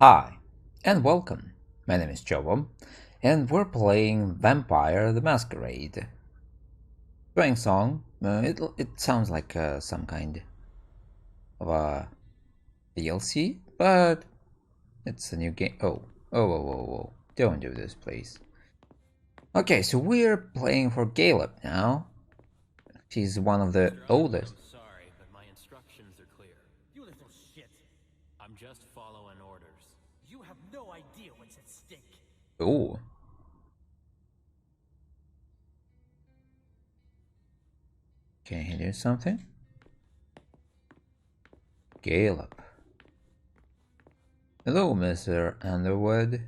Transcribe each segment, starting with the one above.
Hi, and welcome. My name is Jovo, and we're playing Vampire the Masquerade. Swansong. It sounds like some kind of a DLC, but it's a new game. Oh. Don't do this, please. Okay, so we're playing for Caleb now. She's one of the Mr. Underwood, oldest. I'm sorry, but my instructions are clear. You little shit. I'm just following orders. You have no idea what's at stake. Oh, can he do something? Caleb. Hello, Mr. Underwood.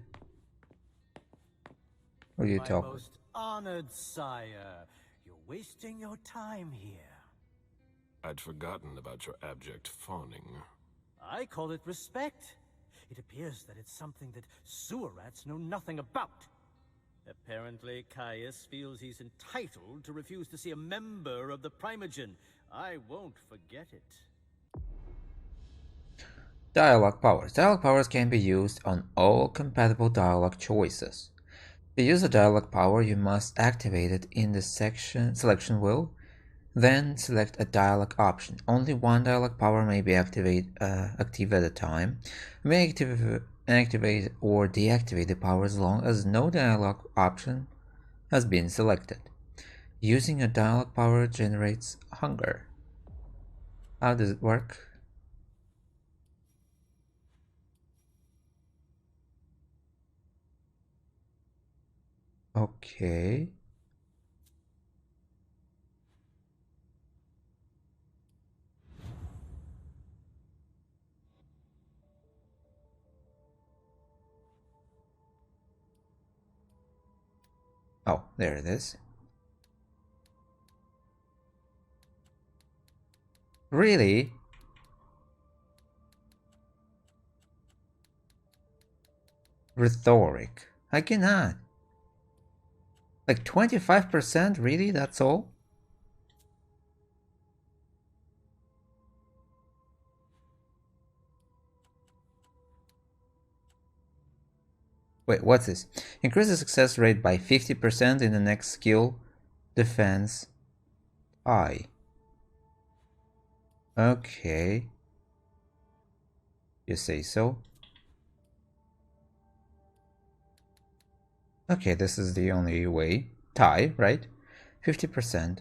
What are you My talking? most honored sire, you're wasting your time here. I'd forgotten about your abject fawning. I call it respect. It appears that it's something that sewer rats know nothing about. Apparently, Caius feels he's entitled to refuse to see a member of the Primogen. I won't forget it. Dialog powers. Dialog powers can be used on all compatible dialog choices. To use a dialog power, you must activate it in the selection wheel, then select a dialog option. Only one dialog power may be active at a time. You may activate or deactivate the power as long as no dialog option has been selected. Using a dialog power generates hunger. How does it work? Okay. Oh, there it is. Really? Rhetoric. I cannot. Like 25%? Really? That's all? Wait, what's this? Increase the success rate by 50% in the next skill. Defense. I. Okay. You say so? Okay, this is the only way. Tie, right? 50%.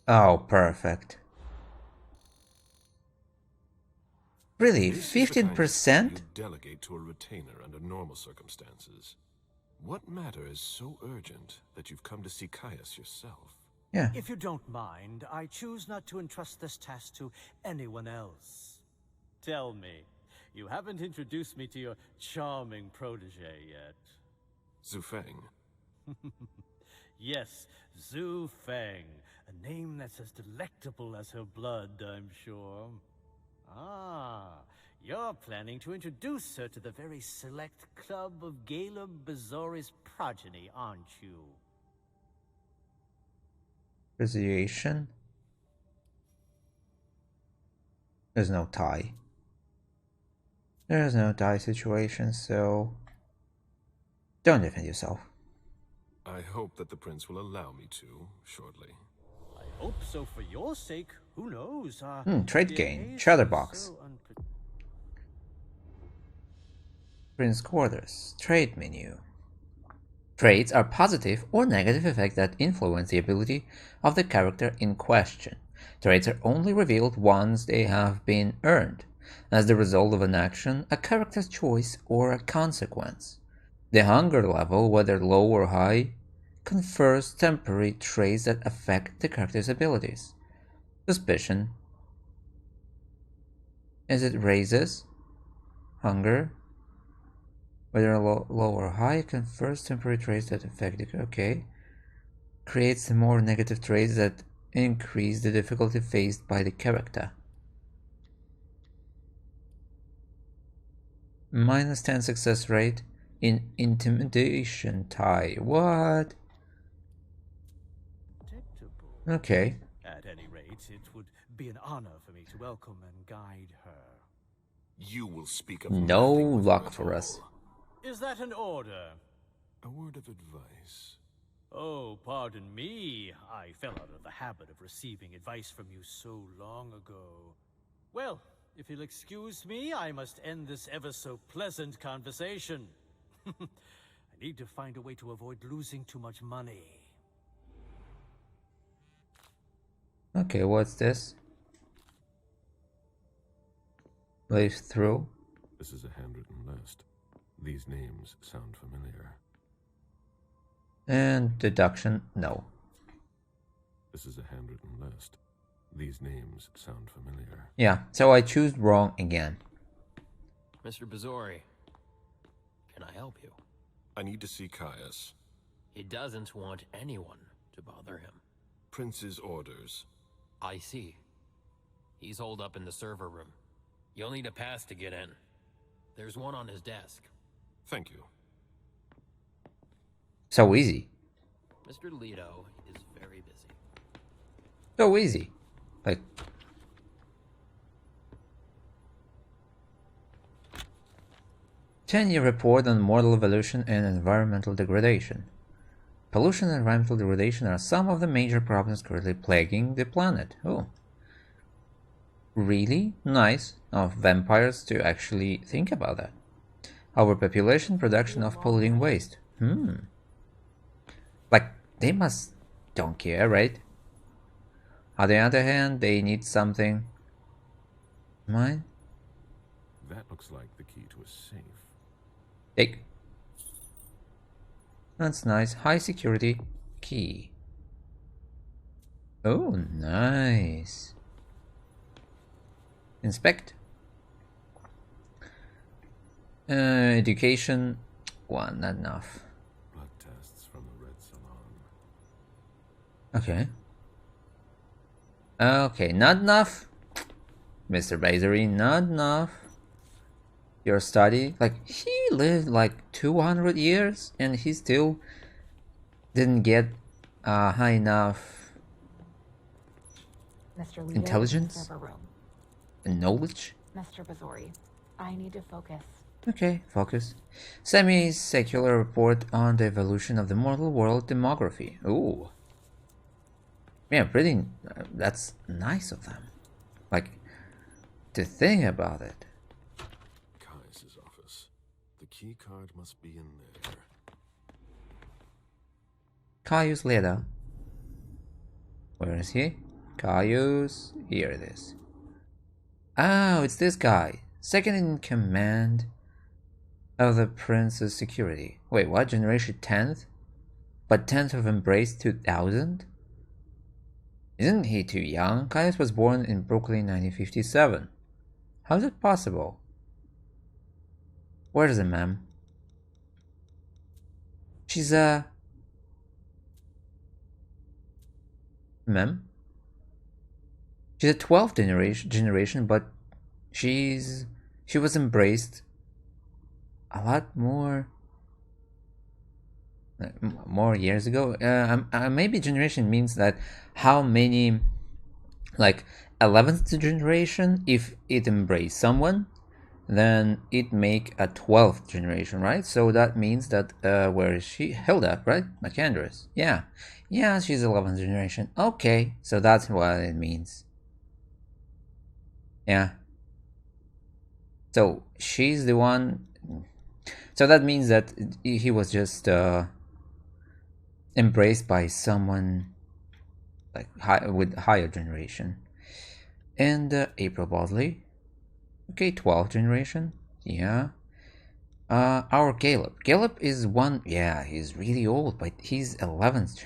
Oh, perfect. Really? This is the kind of skill you 15%? delegate to a retainer under normal circumstances. What matter is so urgent that you've come to see Caius yourself? Yeah. If you don't mind, I choose not to entrust this task to anyone else. Tell me, you haven't introduced me to your charming protege yet. Zufeng. Yes, Zhu Feng, a name that's as delectable as her blood, I'm sure. Ah, you're planning to introduce her to the very select club of Caleb Bazory's progeny, aren't you? Persuasion. There's no tie. There's no tie situation, so don't defend yourself. I hope that the prince will allow me to, shortly. I hope so for your sake. Who knows? Trade the gain. occasion is Chatterbox. so Prince quarters. Trade menu. Traits are positive or negative effects that influence the ability of the character in question. Traits are only revealed once they have been earned, as the result of an action, a character's choice, or a consequence. The hunger level, whether low or high, confers temporary traits that affect the character's abilities. Suspicion, as it raises hunger, whether low or high, confers temporary traits that affect the okay. Creates more negative traits that increase the difficulty faced by the character. Minus 10 success rate in intimidation tie. What? predictable. Okay. At any rate, it would be an honor for me to welcome and guide her. You will speak of No nothing with her luck at for us. all. Is that an order? A word of advice. Oh, pardon me. I fell out of the habit of receiving advice from you so long ago. Well, if you'll excuse me, I must end this ever so pleasant conversation. I need to find a way to avoid losing too much money. Okay, what's this? Live through. This is a handwritten list. These names sound familiar. And deduction, no. This is a handwritten list. These names sound familiar. Yeah, so I choose wrong again. Mr. Bazory, can I help you? I need to see Caius. He doesn't want anyone to bother him. Prince's orders. I see. He's holed up in the server room. You'll need a pass to get in. There's one on his desk. Thank you. So easy. Mr. Leto is very busy. So easy. Like... 10-year report on mortal evolution and environmental degradation. Pollution and environmental degradation are some of the major problems currently plaguing the planet. Oh. Really nice of vampires to actually think about that. Overpopulation, production of polluting waste. Like, they must don't care, right? On the other hand, they need something. Mine? That looks like the key to a safe. Take. That's nice. High security key. Oh, nice. Inspect. Education. One, not enough. Blood tests from the Red Salon. Okay. Okay, not enough. Mr. Bazory, not enough. Your study, like, he lived like 200 years and he still didn't get high enough Mr. Leto, intelligence server room. and knowledge. Mr. Bazory, I need to focus. Okay, focus. Semi-secular report on the evolution of the mortal world demography. Ooh. Yeah, pretty, that's nice of them. Like, to think about it. Caius's office. The key card must be in there. Caius Leda. Where is he? Caius. Here it is. Oh, it's this guy. Second in command of the Prince's security. Wait, what? Generation 10th? But 10th of Embrace 2000? Isn't he too young? Caius was born in Brooklyn 1957. How is it possible? Where is the ma'am? She's a... Ma'am? She's a 12th generation, but she was embraced a lot more years ago. Maybe generation means that how many, like 11th generation, if it embrace someone, then it make a 12th generation, right? So that means that where is she? Hilda, right? Macandrous. Yeah, she's 11th generation. Okay, so that's what it means. Yeah. So she's the one. So that means that he was just embraced by someone like with higher generation. And April Bosley. Okay, 12th generation. Yeah. Our Caleb. Caleb is one. Yeah, he's really old, but he's 11th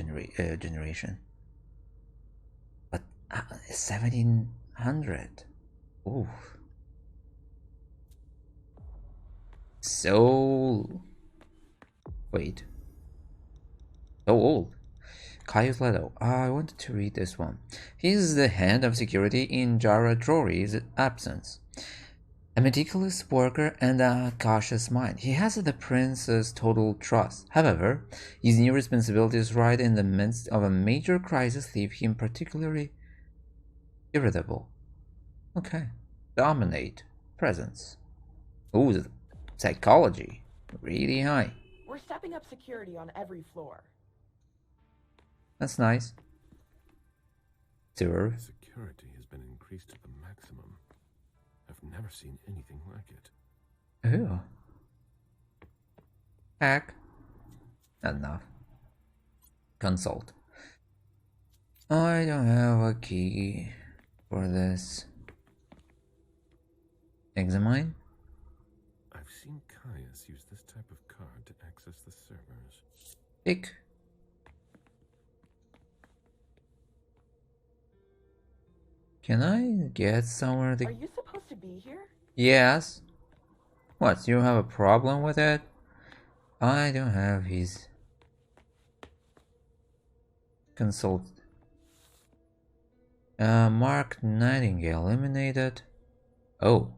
generation. But 1700. Ooh. So. Wait. So old. Caius Leto. I wanted to read this one. He's the head of security in Jara Drory's absence. A meticulous worker and a cautious mind. He has the prince's total trust. However, his new responsibilities right in the midst of a major crisis leave him particularly Irritable. Okay. Dominate. Presence. Ooh, psychology. Really high. We're stepping up security on every floor. That's nice. Serve. Security has been increased to the maximum. I've never seen anything like it. Ooh. Hack. Not enough. Consult. I don't have a key for this. Examine. I've seen Caius use this type of card to access the servers. Pick. Can I get somewhere Are you supposed to be here? Yes. What, you have a problem with it? I don't have his consult. Mark Nightingale eliminated. Oh,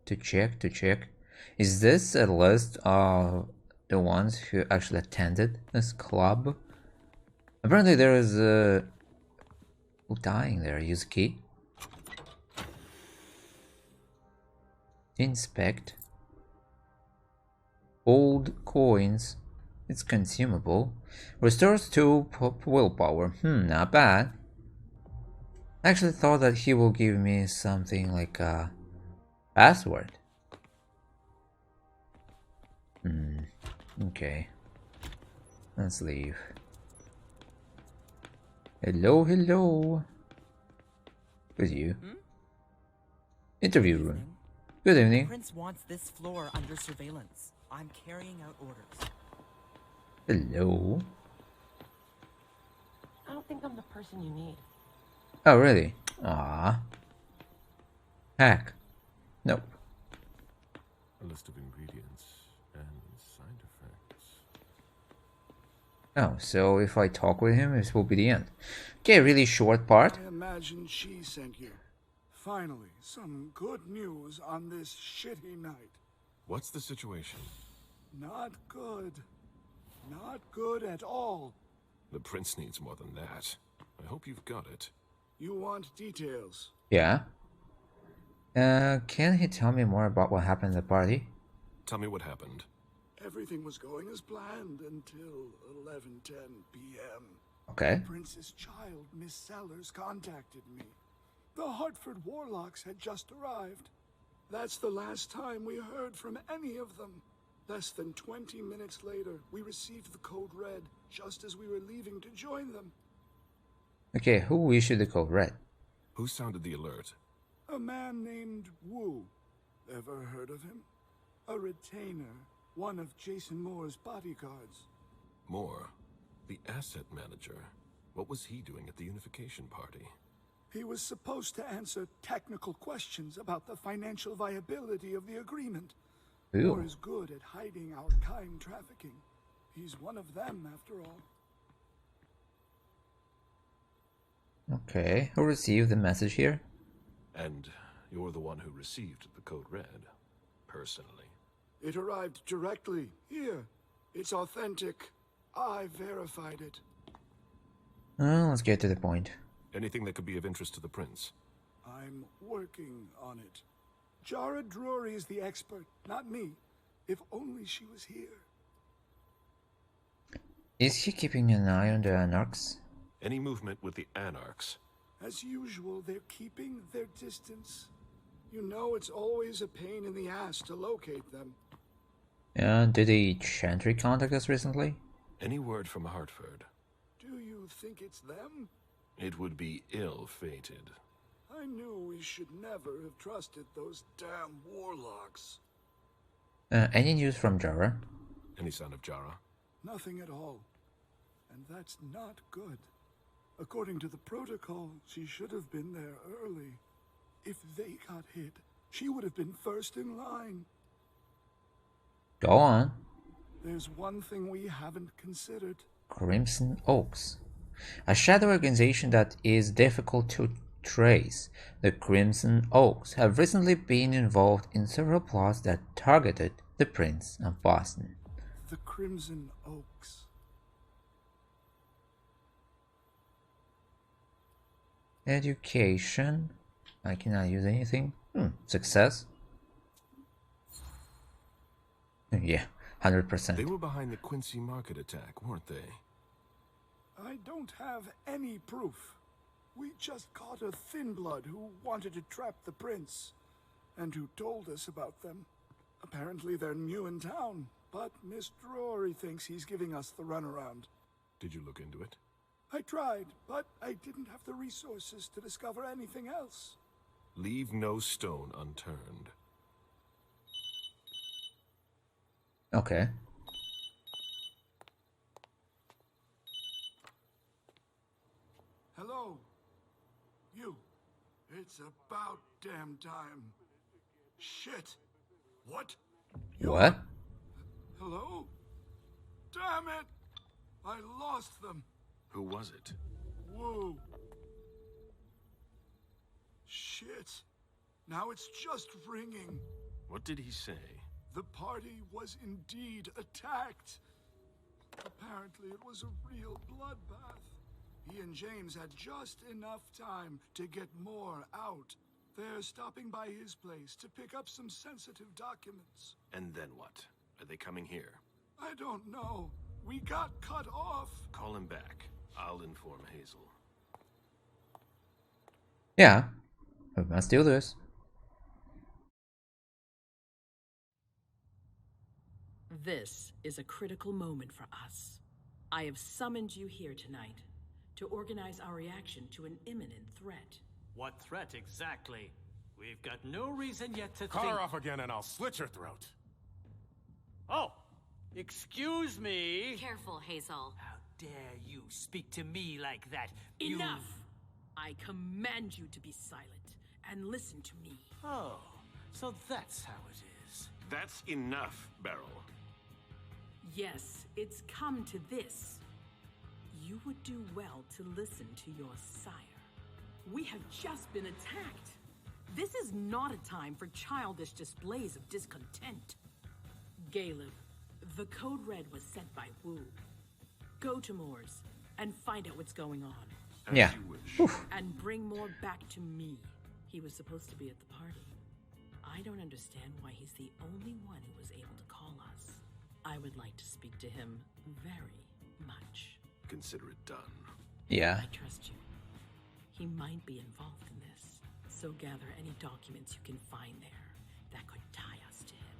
to check. Is this a list of the ones who actually attended this club? Apparently there is a dying there. Use key. Inspect. Old coins. It's consumable. Restores 2 willpower. Not bad. I actually thought that he will give me something like a password. Okay. Let's leave. Hello. With you. Interview room. Good evening. The Prince wants this floor under surveillance. I'm carrying out orders. Hello. I don't think I'm the person you need. Oh, really? Ah. Hack. Nope. A list of ingredients and side effects. Oh, so if I talk with him, this will be the end. Okay, really short part. I imagine she sent you. Finally, some good news on this shitty night. What's the situation? Not good. Not good at all. The prince needs more than that. I hope you've got it. You want details? Yeah. Can he tell me more about what happened at the party? Tell me what happened. Everything was going as planned until 11:10 p.m. Okay. The prince's child, Miss Sellers, contacted me. The Hartford Warlocks had just arrived. That's the last time we heard from any of them. Less than 20 minutes later, we received the code red, just as we were leaving to join them. Okay, who issued the code red? Who sounded the alert? A man named Wu. Ever heard of him? A retainer, one of Jason Moore's bodyguards. Moore, the asset manager. What was he doing at the unification party? He was supposed to answer technical questions about the financial viability of the agreement. Ew. Moore is good at hiding our kind trafficking. He's one of them, after all. Okay, who received the message here? And you're the one who received the code red, personally. It arrived directly here. It's authentic. I verified it. Well, let's get to the point. Anything that could be of interest to the prince? I'm working on it. Jara Drury is the expert, not me. If only she was here. Is he keeping an eye on the anarchs? Any movement with the anarchs? As usual, they're keeping their distance. You know it's always a pain in the ass to locate them. Did the Chantry contact us recently? Any word from Hartford? Do you think it's them? It would be ill-fated. I knew we should never have trusted those damn warlocks. Any news from Jara? Any sign of Jara? Nothing at all. And that's not good. According to the protocol, she should have been there early. If they got hit, she would have been first in line. Go on. There's one thing we haven't considered. Crimson Oaks. A shadow organization that is difficult to trace. The Crimson Oaks have recently been involved in several plots that targeted the Prince of Boston. The Crimson Oaks. Education. I cannot use anything. Success. Yeah, 100%. They were behind the Quincy Market attack, weren't they? I don't have any proof. We just caught a thin blood who wanted to trap the prince, and who told us about them. Apparently they're new in town, but Mr. Rory thinks he's giving us the runaround. Did you look into it? I tried, but I didn't have the resources to discover anything else. Leave no stone unturned. Okay. Hello? You. It's about damn time. Shit. What? What? Hello? Damn it! I lost them. Who was it? Whoa. Shit. Now it's just ringing. What did he say? The party was indeed attacked. Apparently it was a real bloodbath. He and James had just enough time to get more out. They're stopping by his place to pick up some sensitive documents. And then what? Are they coming here? I don't know. We got cut off. Call him back. I'll inform Hazel. Yeah. We must do this. This is a critical moment for us. I have summoned you here tonight to organize our reaction to an imminent threat. What threat exactly? We've got no reason yet to Cut think... her off again and I'll slit your throat. Oh! Excuse me! Careful, Hazel. How dare you speak to me like that? Enough! I command you to be silent and listen to me. Oh, so that's how it is. That's enough, Beryl. Yes, it's come to this. You would do well to listen to your sire. We have just been attacked. This is not a time for childish displays of discontent. Caleb, the code red was sent by Wu. Go to Moore's and find out what's going on. Yeah. And bring Moore back to me. He was supposed to be at the party. I don't understand why he's the only one who was able to call us. I would like to speak to him very much. Consider it done. Yeah. I trust you. He might be involved in this, so gather any documents you can find there that could tie us to him.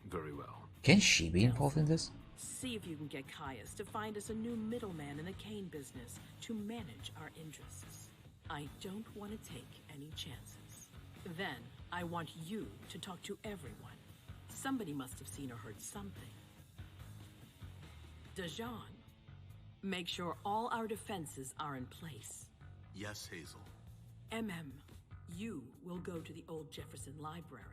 Very well. Can she be involved in this? See if you can get Caius to find us a new middleman in the cane business to manage our interests. I don't want to take any chances. Then, I want you to talk to everyone. Somebody must have seen or heard something. Dajan, make sure all our defenses are in place. Yes, Hazel. You will go to the old Jefferson Library.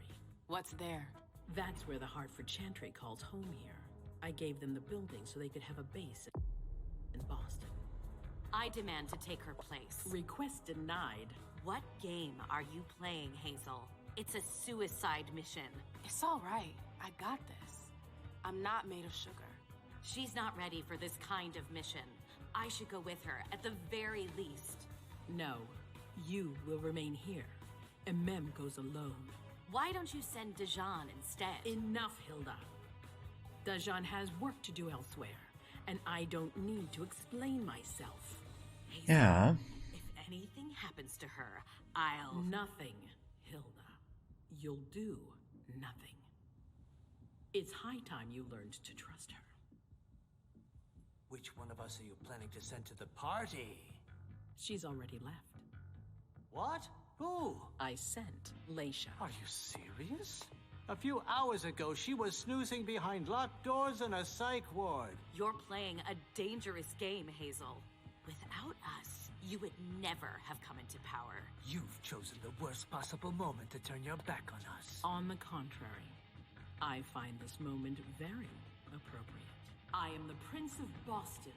What's there? That's where the Hartford Chantry calls home here. I gave them the building so they could have a base in Boston. I demand to take her place. Request denied. What game are you playing, Hazel? It's a suicide mission. It's all right. I got this. I'm not made of sugar. She's not ready for this kind of mission. I should go with her, at the very least. No, you will remain here. Mem goes alone. Why don't you send Dajan instead? Enough, Hilda. Dajan has work to do elsewhere, and I don't need to explain myself. Hazel, Yeah. if anything happens to her, I'll... Nothing, Hilda. You'll do nothing. It's high time you learned to trust her. Which one of us are you planning to send to the party? She's already left. What? Who? I sent Leisha. Are you serious? A few hours ago, she was snoozing behind locked doors in a psych ward. You're playing a dangerous game, Hazel. Without us, you would never have come into power. You've chosen the worst possible moment to turn your back on us. On the contrary, I find this moment very appropriate. I am the Prince of Boston,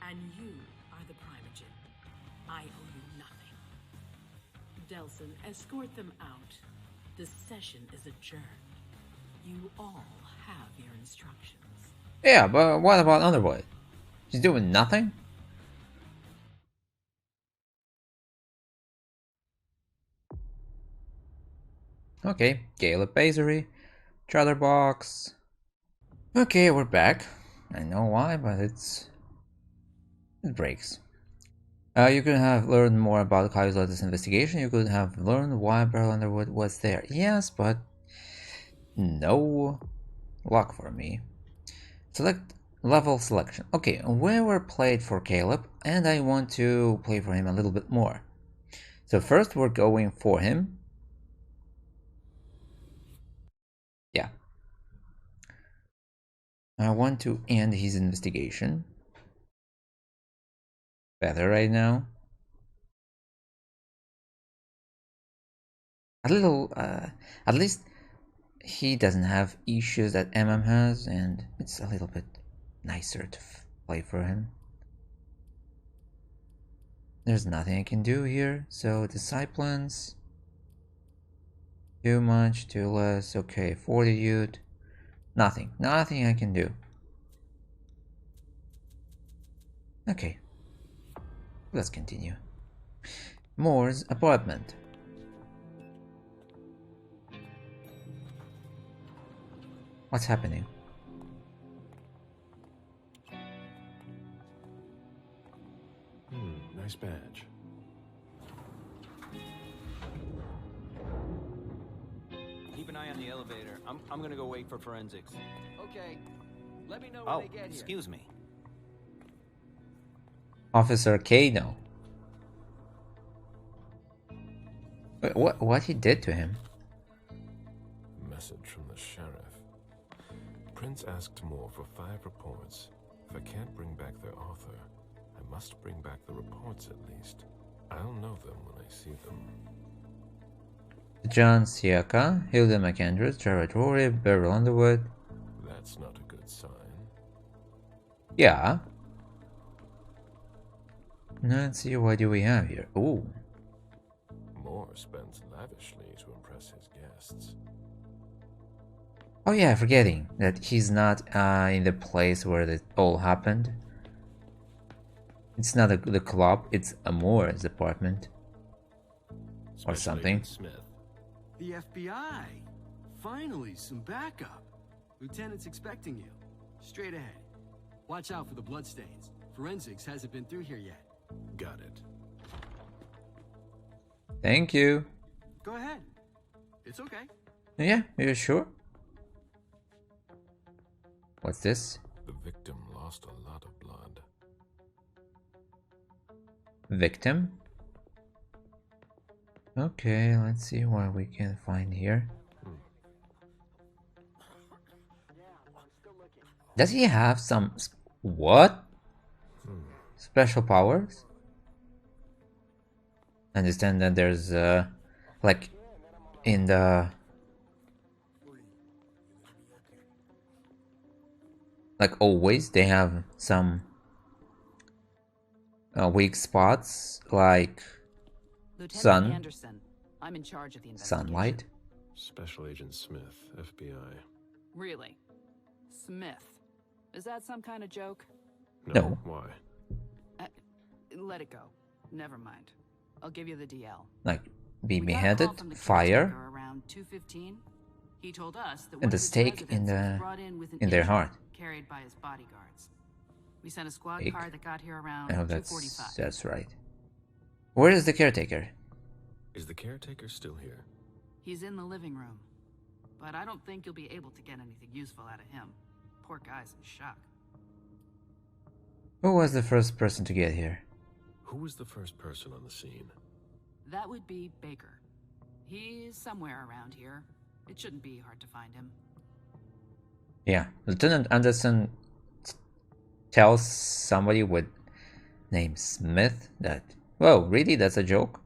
and you are the Primogen. I owe you nothing. Delson, escort them out. The session is adjourned. You all have your instructions. Yeah, but what about Underwood? She's doing nothing? Okay, Caleb Bazory, Chatterbox. Okay, we're back. I know why, but it breaks. You could have learned more about Kai's latest investigation. You could have learned why Beryl Underwood was there. Yes, but no luck for me. Select level selection. Okay, we were played for Caleb, and I want to play for him a little bit more. So first we're going for him. Yeah. I want to end his investigation. Better right now. A little, at least he doesn't have issues that MM has, and it's a little bit nicer to play for him. There's nothing I can do here, so disciplines. Too much, too less. Okay, fortitude. Nothing I can do. Okay, let's continue. Moore's apartment. What's happening? Nice badge. Keep an eye on the elevator. I'm gonna go wait for forensics. Okay. Let me know when they get here. Excuse me. Officer Kano. What he did to him? Message from the sheriff. Prince asked Moore for 5 reports. If I can't bring back their author, I must bring back the reports at least. I'll know them when I see them. John Siaka, Hilda McAndrews, Jared Rory, Beryl Underwood. That's not a good sign. Yeah. Let's see, what do we have here? Ooh. Moore spends lavishly to impress his guests. Oh yeah, forgetting that he's not in the place where it all happened. It's not the club, it's Moore's apartment. Or something. Smith. The FBI! Finally, some backup. Lieutenant's expecting you. Straight ahead. Watch out for the bloodstains. Forensics hasn't been through here yet. Got it. Thank you. Go ahead. It's okay. Yeah, you sure? What's this? The victim lost a lot of blood. Victim? Okay, let's see what we can find here. Does he have some... What? Special powers? I understand that there's like in the... Like always, they have some weak spots, like Lieutenant Anderson, I'm in charge of the investigation. Sunlight. Special Agent Smith, FBI. Really? Smith? Is that some kind of joke? No. Why? Let it go. Never mind. I'll give you the DL. Like be beheaded, fire, around 2:15. He told us that and the stake in their heart. Carried by his bodyguards. We sent a squad Big. car that got here around Oh, 2:45. that's right. Where is the caretaker? Is the caretaker still here? He's in the living room, but I don't think you'll be able to get anything useful out of him. Poor guy's in shock. Who was the first person to get here? Who was the first person on the scene? That would be Baker. He's somewhere around here. It shouldn't be hard to find him. Yeah, Lieutenant Anderson tells somebody with name Smith that... Whoa, really? That's a joke?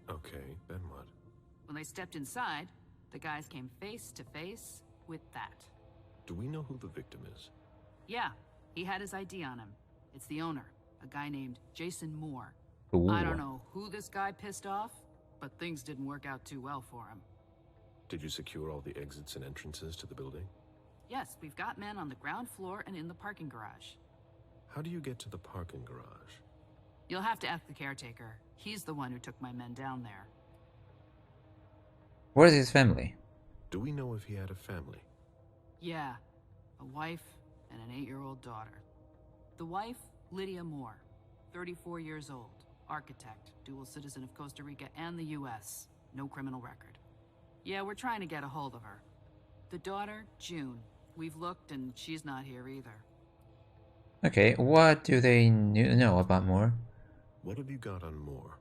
Okay, then what? When they stepped inside, the guys came face to face with that. Do we know who the victim is? Yeah, he had his ID on him. It's the owner, a guy named Jason Moore. Ooh. I don't know who this guy pissed off, but things didn't work out too well for him. Did you secure all the exits and entrances to the building? Yes, we've got men on the ground floor and in the parking garage. How do you get to the parking garage? You'll have to ask the caretaker. He's the one who took my men down there. Where's his family? Do we know if he had a family? Yeah, a wife and an 8-year-old daughter. The wife, Lydia Moore, 34 years old, architect, dual citizen of Costa Rica and the US, no criminal record. Yeah, we're trying to get a hold of her. The daughter, June. We've looked and she's not here either. Okay, what do they know about Moore? What have you got on Moore?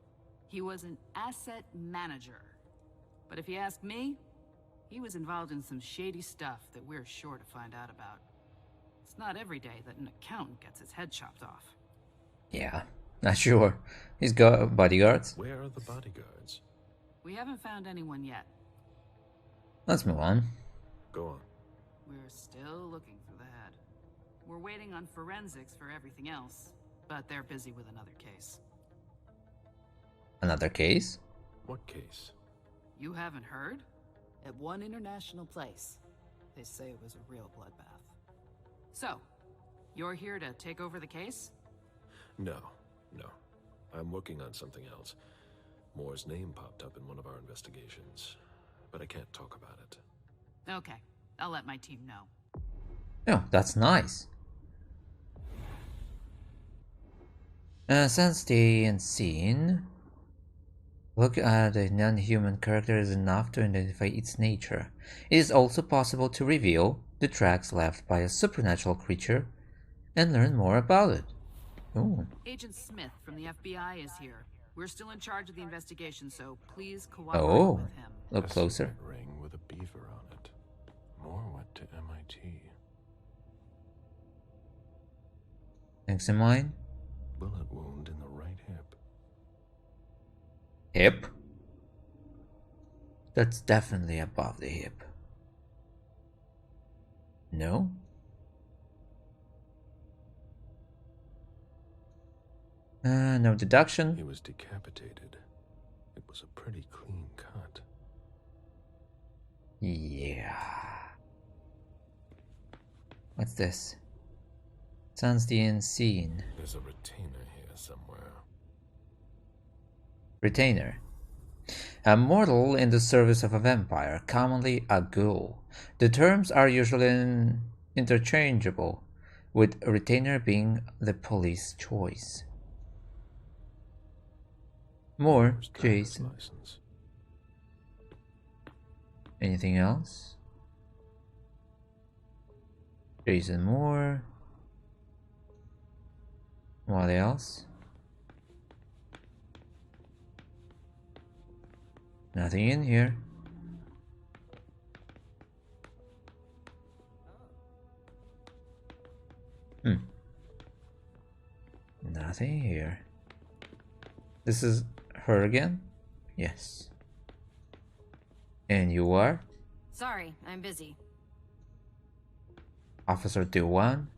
He was an asset manager. But if you ask me, he was involved in some shady stuff that we're sure to find out about. It's not every day that an accountant gets his head chopped off. Yeah, not sure. He's got bodyguards. Where are the bodyguards? We haven't found anyone yet. Let's move on. Go on. We're still looking through the head. We're waiting on forensics for everything else, but they're busy with another case. Another case? What case? You haven't heard? At one international place. They say it was a real bloodbath. So, you're here to take over the case? No. I'm working on something else. Moore's name popped up in one of our investigations, but I can't talk about it. Okay, I'll let my team know. Oh, that's nice. Since the scene, look at a non-human character is enough to identify its nature. It is also possible to reveal the tracks left by a supernatural creature and learn more about it. Ooh. Agent Smith from the FBI is here. We're still in charge of the investigation, so please cooperate with him. Look closer. Ring with a beaver on it. Moore went to MIT. Examine. Bullet wound in the right hip. Hip? That's definitely above the hip. No? No deduction. He was decapitated. It was a pretty clean cut. Yeah. What's this? Sounds the unseen. There's a retainer here somewhere. Retainer. A mortal in the service of a vampire, commonly a ghoul. The terms are usually interchangeable, with retainer being the police choice. More, Jason. Anything else? Jason Moore. What else? Nothing in here. Nothing here. This is her again? Yes. And you are? Sorry, I'm busy. Officer Dewan?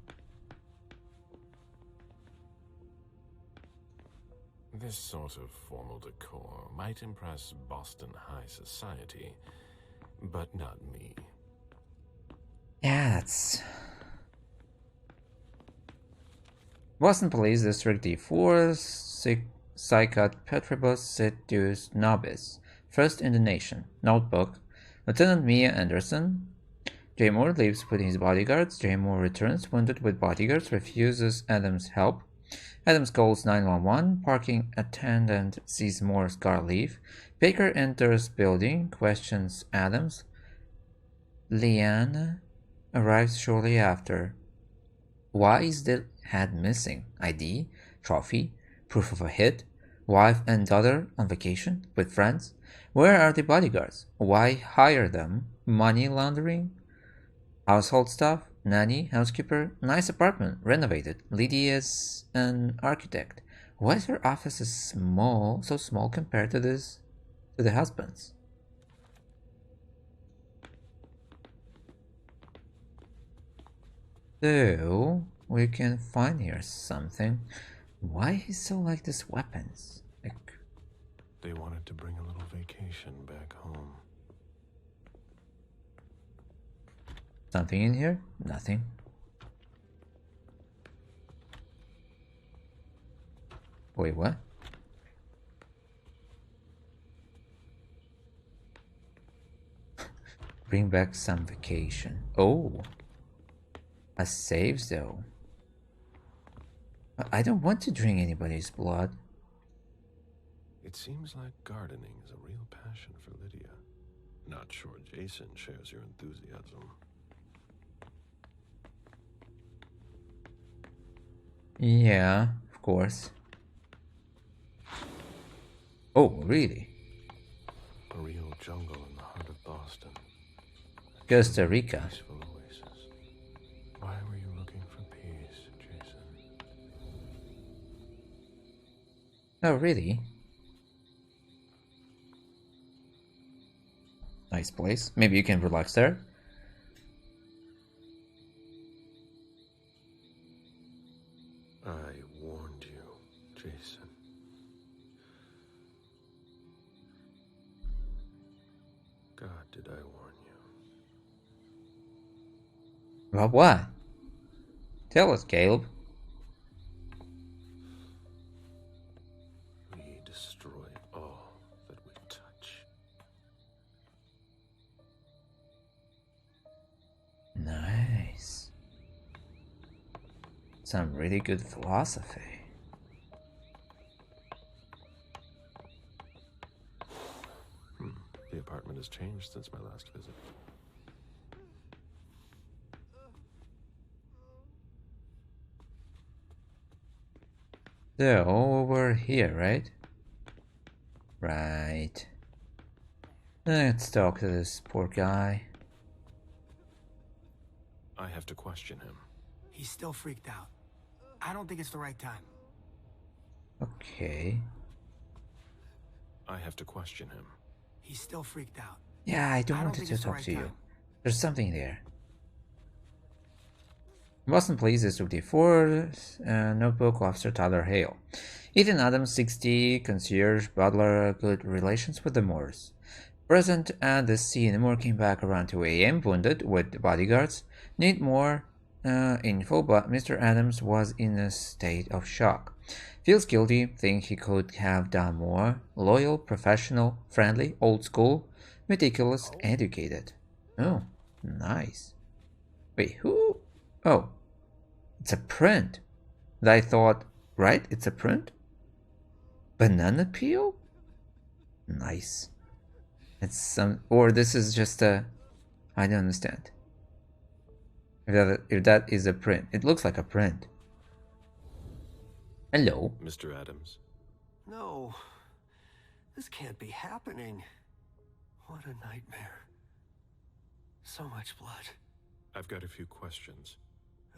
This sort of formal decor might impress Boston high society, but not me. Yeah, it's... Boston Police District D4, Psychot Petribus Seduce Nobis, first in the nation. Notebook. Lieutenant Mia Anderson. Jay Moore leaves with his bodyguards. Jay Moore returns, wounded with bodyguards, refuses Adams' help. Adams calls 911. Parking attendant sees Moore's car leave. Baker enters building, questions Adams. Leanne arrives shortly after. Why is the head missing? ID? Trophy? Proof of a hit? Wife and daughter on vacation with friends? Where are the bodyguards? Why hire them? Money laundering? Household stuff? Nanny? Housekeeper? Nice apartment, renovated. Lydia's an architect. Why is her office so small compared to the husband's? So we can find here something. Why he so like these weapons? Like, they wanted to bring a little vacation back home. Something in here? Nothing. Wait, what? Bring back some vacation. Oh. A save zone. I don't want to drink anybody's blood. It seems like gardening is a real passion for Lydia. Not sure Jason shares your enthusiasm. Yeah, of course. Oh, really? A real jungle in the heart of Boston. Costa Rica. Peaceful oasis. Why were you looking for peace, Jason? Oh, really? Nice place. Maybe you can relax there. I warned you, Jason. God, did I warn you? About what? Tell us, Caleb. We destroy all that we touch. Nice. Some really good philosophy. The apartment has changed since my last visit. So, over here, right? Right. Let's talk to this poor guy. I have to question him. He's still freaked out. I don't think it's the right time. Okay. I have to question him. He's still freaked out. Yeah, I don't want to talk to you. There's something there. Boston Police District 4, Notebook, Officer Tyler Hale. Ethan Adams, 60, concierge, butler, good relations with the Moors. Present at the scene, Moore came back around 2 a.m. wounded with bodyguards. Need more info, but Mr. Adams was in a state of shock. Feels guilty, think he could have done more. Loyal, professional, friendly, old school, meticulous, educated. Oh, nice. Wait, who? Oh, it's a print. I thought, right? It's a print? Banana peel? Nice. It's some, or this is just a, I don't understand. If that is a print, it looks like a print. Hello. Mr. Adams. No, this can't be happening. What a nightmare. So much blood. I've got a few questions.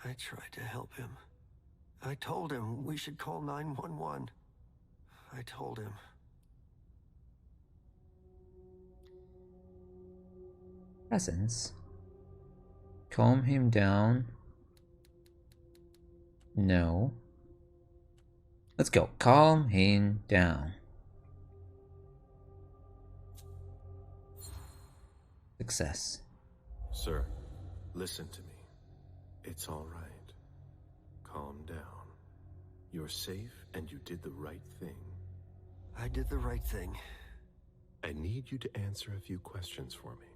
I tried to help him. I told him we should call 911. I told him. Presence. Calm him down. No. Let's go. Calm him down. Success. Sir, listen to me. It's all right. Calm down. You're safe and you did the right thing. I did the right thing. I need you to answer a few questions for me.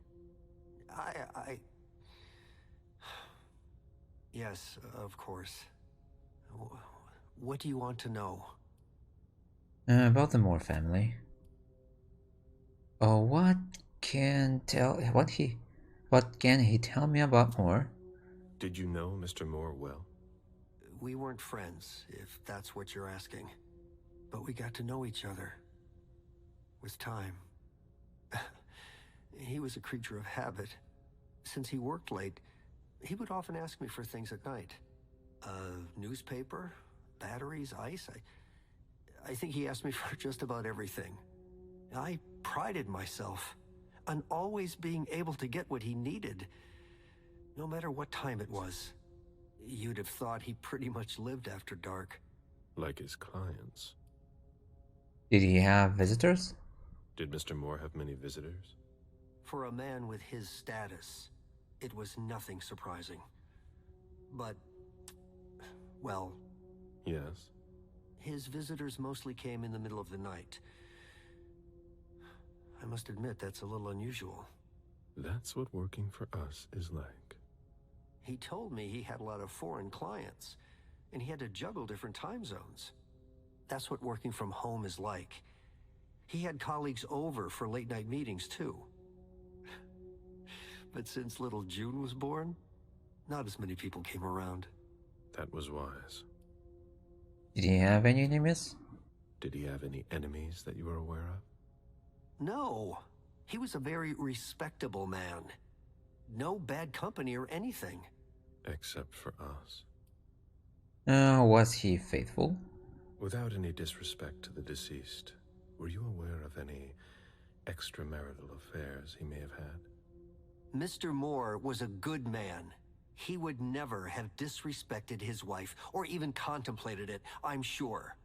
Yes, of course. What do you want to know? About the Moore family. Oh, what can he tell me about Moore? Did you know Mr. Moore well? We weren't friends, if that's what you're asking. But we got to know each other. With time. He was a creature of habit. Since he worked late, he would often ask me for things at night. Newspaper, batteries, ice. I think he asked me for just about everything. I prided myself on always being able to get what he needed, no matter what time it was. You'd have thought he pretty much lived after dark. Like his clients. Did he have visitors? Did Mr. Moore have many visitors? For a man with his status, it was nothing surprising. But, well... Yes? His visitors mostly came in the middle of the night. I must admit, that's a little unusual. That's what working for us is like. He told me he had a lot of foreign clients, and he had to juggle different time zones. That's what working from home is like. He had colleagues over for late-night meetings, too. But since little June was born, not as many people came around. That was wise. Did he have any enemies? Did he have any enemies that you were aware of? No. He was a very respectable man. No bad company or anything. Except for us. Was he faithful? Without any disrespect to the deceased, were you aware of any extramarital affairs he may have had? Mr. Moore was a good man. He would never have disrespected his wife, or even contemplated it, I'm sure.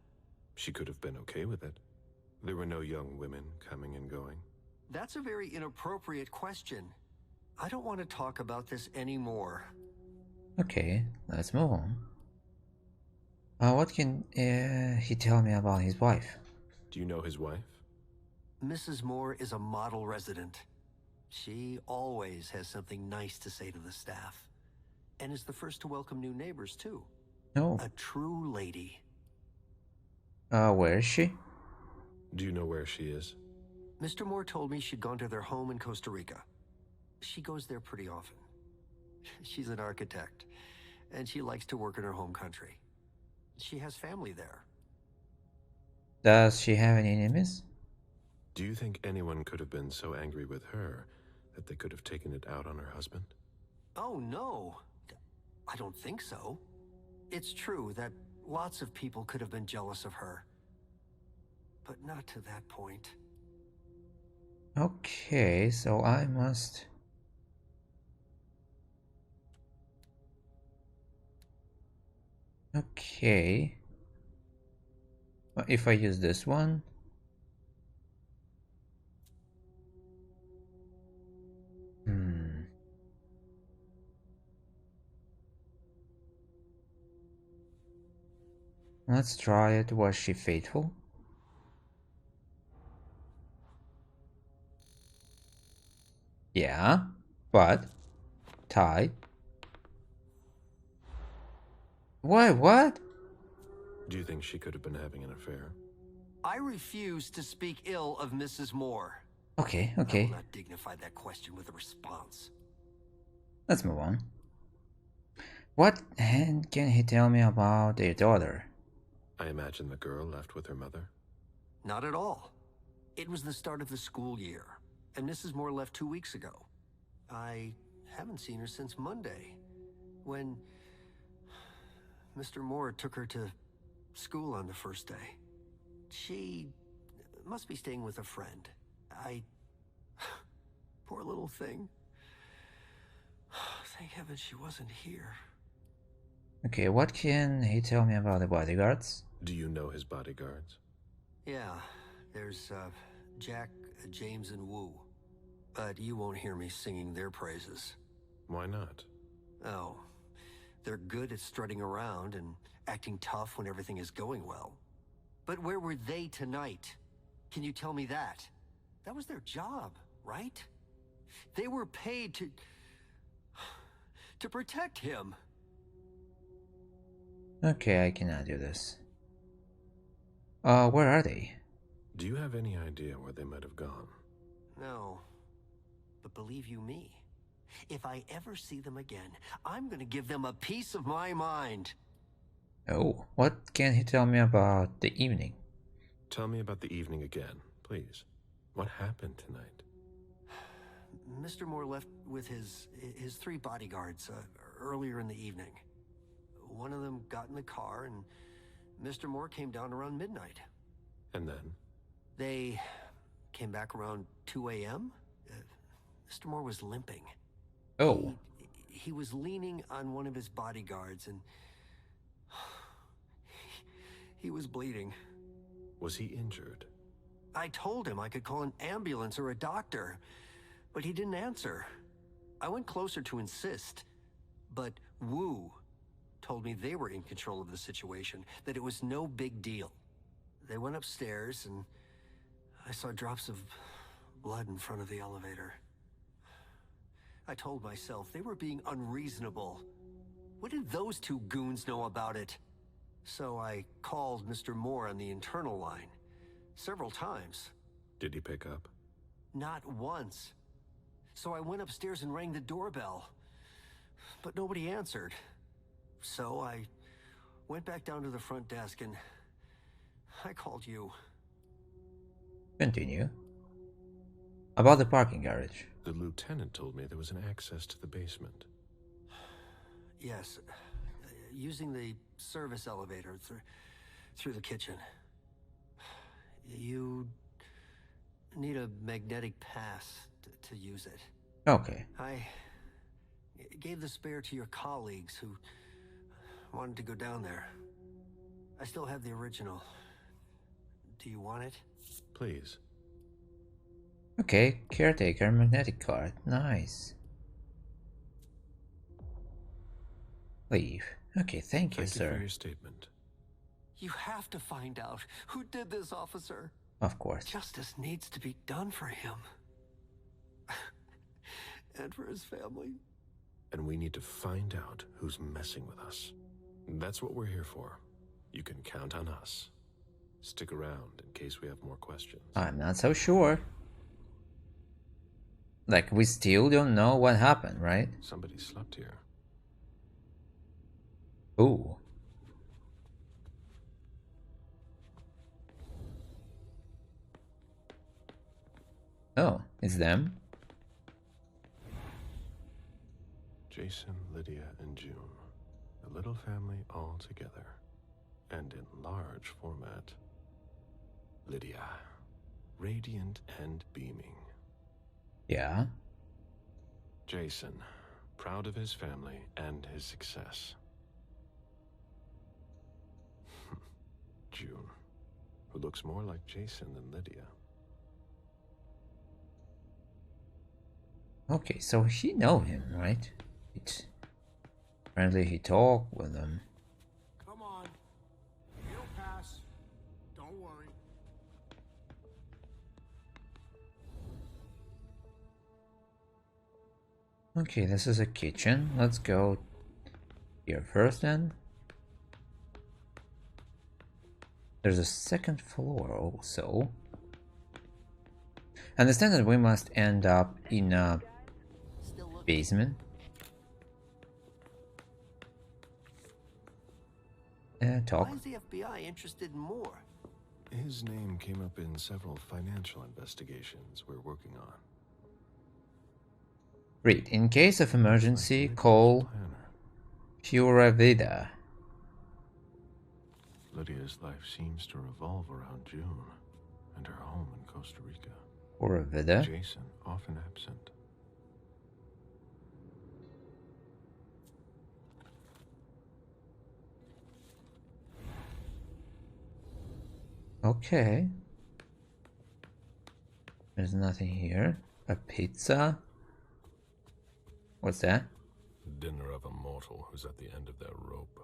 She could have been okay with it. There were no young women coming and going. That's a very inappropriate question. I don't want to talk about this anymore. Okay, let's move on. What can he tell me about his wife? Do you know his wife? Mrs. Moore is a model resident. She always has something nice to say to the staff. And is the first to welcome new neighbors, too. Oh. A true lady. Where is she? Do you know where she is? Mr. Moore told me she'd gone to their home in Costa Rica. She goes there pretty often. She's an architect, and she likes to work in her home country. She has family there. Does she have any enemies? Do you think anyone could have been so angry with her that they could have taken it out on her husband? Oh, no. I don't think so. It's true that lots of people could have been jealous of her. But not to that point. Okay, so I must... Okay. If I use this one... Let's try it. Was she faithful? Yeah, but... Tie. What? Do you think she could have been having an affair? I refuse to speak ill of Mrs. Moore. Okay. I will not dignify that question with a response. Let's move on. What can he tell me about their daughter? I imagine the girl left with her mother? Not at all. It was the start of the school year, and Mrs. Moore left 2 weeks ago. I haven't seen her since Monday, when Mr. Moore took her to school on the first day. She must be staying with a friend. Poor little thing. Thank heaven she wasn't here. Okay, what can he tell me about the bodyguards? Do you know his bodyguards? Yeah, there's Jack, James, and Wu. But you won't hear me singing their praises. Why not? Oh, they're good at strutting around and acting tough when everything is going well. But where were they tonight? Can you tell me that? That was their job, right? They were paid to protect him. Okay, I cannot do this. Where are they? Do you have any idea where they might have gone? No. But believe you me, if I ever see them again, I'm gonna give them a piece of my mind. Oh, what can he tell me about the evening? Tell me about the evening again, please. What happened tonight? Mr. Moore left with his 3 bodyguards earlier in the evening. One of them got in the car, and Mr. Moore came down around midnight. And then? They came back around 2 a.m. Mr. Moore was limping. Oh. He was leaning on one of his bodyguards, and he was bleeding. Was he injured? I told him I could call an ambulance or a doctor, but he didn't answer. I went closer to insist, but Wu told me they were in control of the situation, that it was no big deal. They went upstairs, and I saw drops of blood in front of the elevator. I told myself they were being unreasonable. What did those two goons know about it? So I called Mr. Moore on the internal line. Several times. Did he pick up? Not once. So I went upstairs and rang the doorbell. But nobody answered. So I went back down to the front desk and I called you. Continue. About the parking garage. The lieutenant told me there was an access to the basement. Yes. Using the service elevator through the kitchen. You need a magnetic pass to use it. Okay. I gave the spare to your colleagues who wanted to go down there. I still have the original. Do you want it? Please. Okay, caretaker magnetic card. Nice. Leave. Okay, thank you, Thank you sir. for your statement. You have to find out who did this, officer. Of course. Justice needs to be done for him. And for his family. And we need to find out who's messing with us. That's what we're here for. You can count on us. Stick around in case we have more questions. I'm not so sure. Like, we still don't know what happened, right? Somebody slept here. Ooh. Oh, it's them? Jason, Lydia, and June. A little family all together. And in large format. Lydia. Radiant and beaming. Yeah. Jason. Proud of his family and his success. June. Who looks more like Jason than Lydia. Okay, so he know him, right? Apparently he talked with him. Come on. It'll pass. Don't worry. Okay, this is a kitchen. Let's go here first then. There's a second floor also. Understand that we must end up in a basement. Talk. Why is the FBI interested in Moore? His name came up in several financial investigations we're working on. Read. In case of emergency, call Pura Vida. Lydia's life seems to revolve around June and her home in Costa Rica. Pura Vida. Jason, often absent. Okay. There's nothing here. A pizza. What's that? Dinner of a mortal who's at the end of their rope.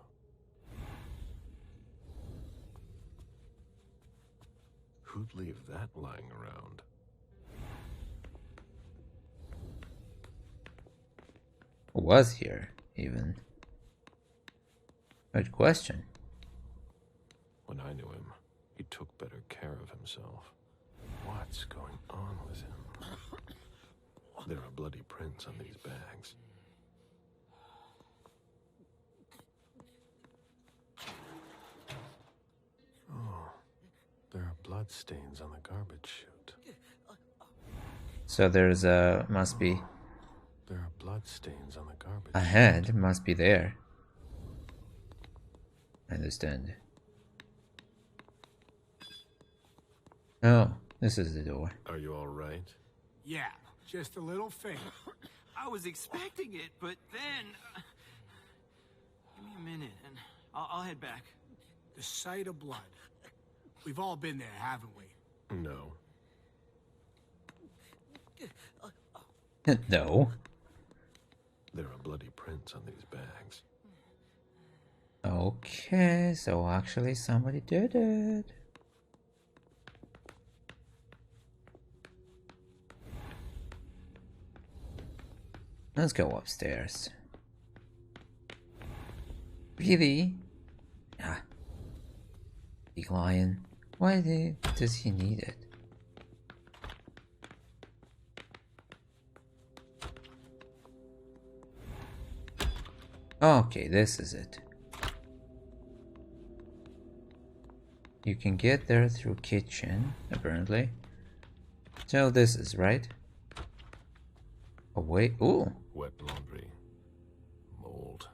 Who'd leave that lying around? Who was here, even? Good question. When I knew him, he took better care of himself. What's going on with him? There are bloody prints on these bags. Oh, there are blood stains on the garbage chute. So there's a... must be... There are blood stains on the garbage a head must be there. I understand. Oh, this is the door. Are you all right? Yeah, just a little faint. I was expecting it, but then... give me a minute, and I'll head back. The sight of blood. We've all been there, haven't we? No. No. There are bloody prints on these bags. Okay, so actually somebody did it. Let's go upstairs. Really? Ah. Big lion. Why does he need it? Okay, this is it. You can get there through kitchen, apparently. So this is right. Oh wait, ooh. Wet laundry. Mold.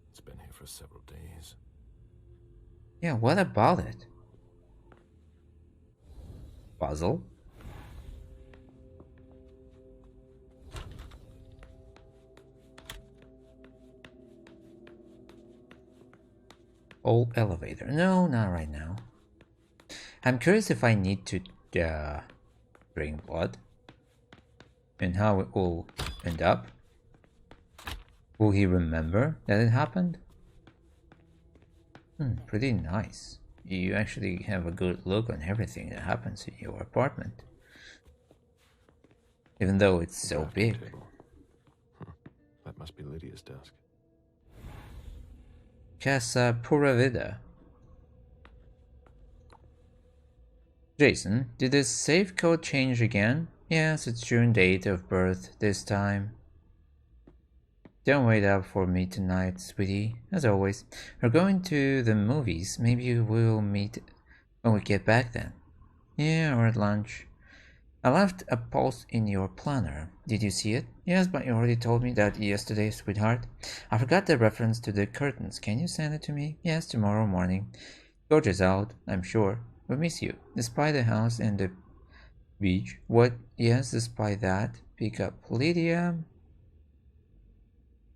It's been here for several days. Yeah, what about it? Puzzle? Old elevator. No, not right now. I'm curious if I need to drink blood and how it will end up. Will he remember that it happened? Pretty nice. You actually have a good look on everything that happens in your apartment. Even though it's so big. That must be Lydia's desk. Casa Pura Vida. Jason, did the safe code change again? Yes, it's June date of birth this time. Don't wait up for me tonight, sweetie. As always, we're going to the movies. Maybe we'll meet when we get back then. Yeah, or at lunch. I left a post in your planner. Did you see it? Yes, but you already told me that yesterday, sweetheart. I forgot the reference to the curtains. Can you send it to me? Yes, tomorrow morning. George out, I'm sure. We miss you. Despite the house and the beach. What? Yes, despite that. Pick up Lydia.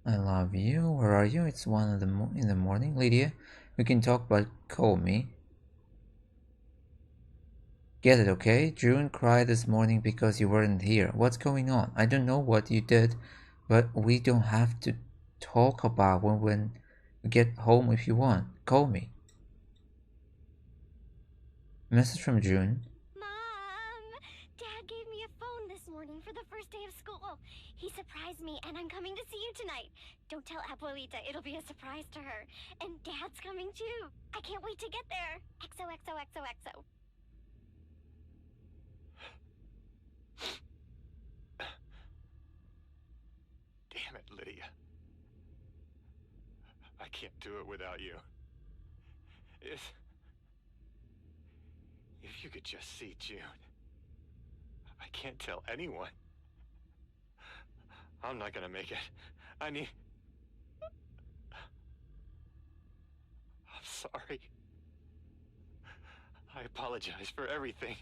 I love you. Where are you? It's 1 in the morning. Lydia, we can talk, but call me. Get it, okay? June cried this morning because you weren't here. What's going on? I don't know what you did, but we don't have to talk about when we get home if you want. Call me. Message from June. Mom! Dad gave me a phone this morning for the first day of school. He surprised me, and I'm coming to see you tonight. Don't tell Abuelita. It'll be a surprise to her. And Dad's coming too. I can't wait to get there. XOXOXOXO. Damn it, Lydia. I can't do it without you. If you could just see June. I can't tell anyone. I'm not gonna make it. I'm sorry. I apologize for everything.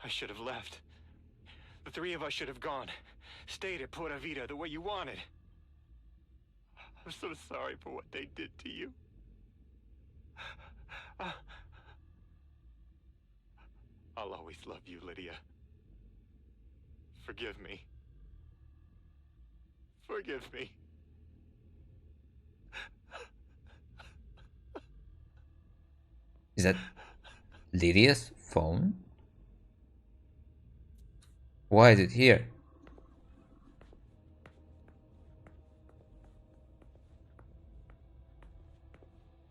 I should have left. The three of us should have gone. Stayed at Pura Vida the way you wanted. I'm so sorry for what they did to you. I'll always love you, Lydia. Forgive me. Forgive me. Is that Lydia's phone? Why is it here?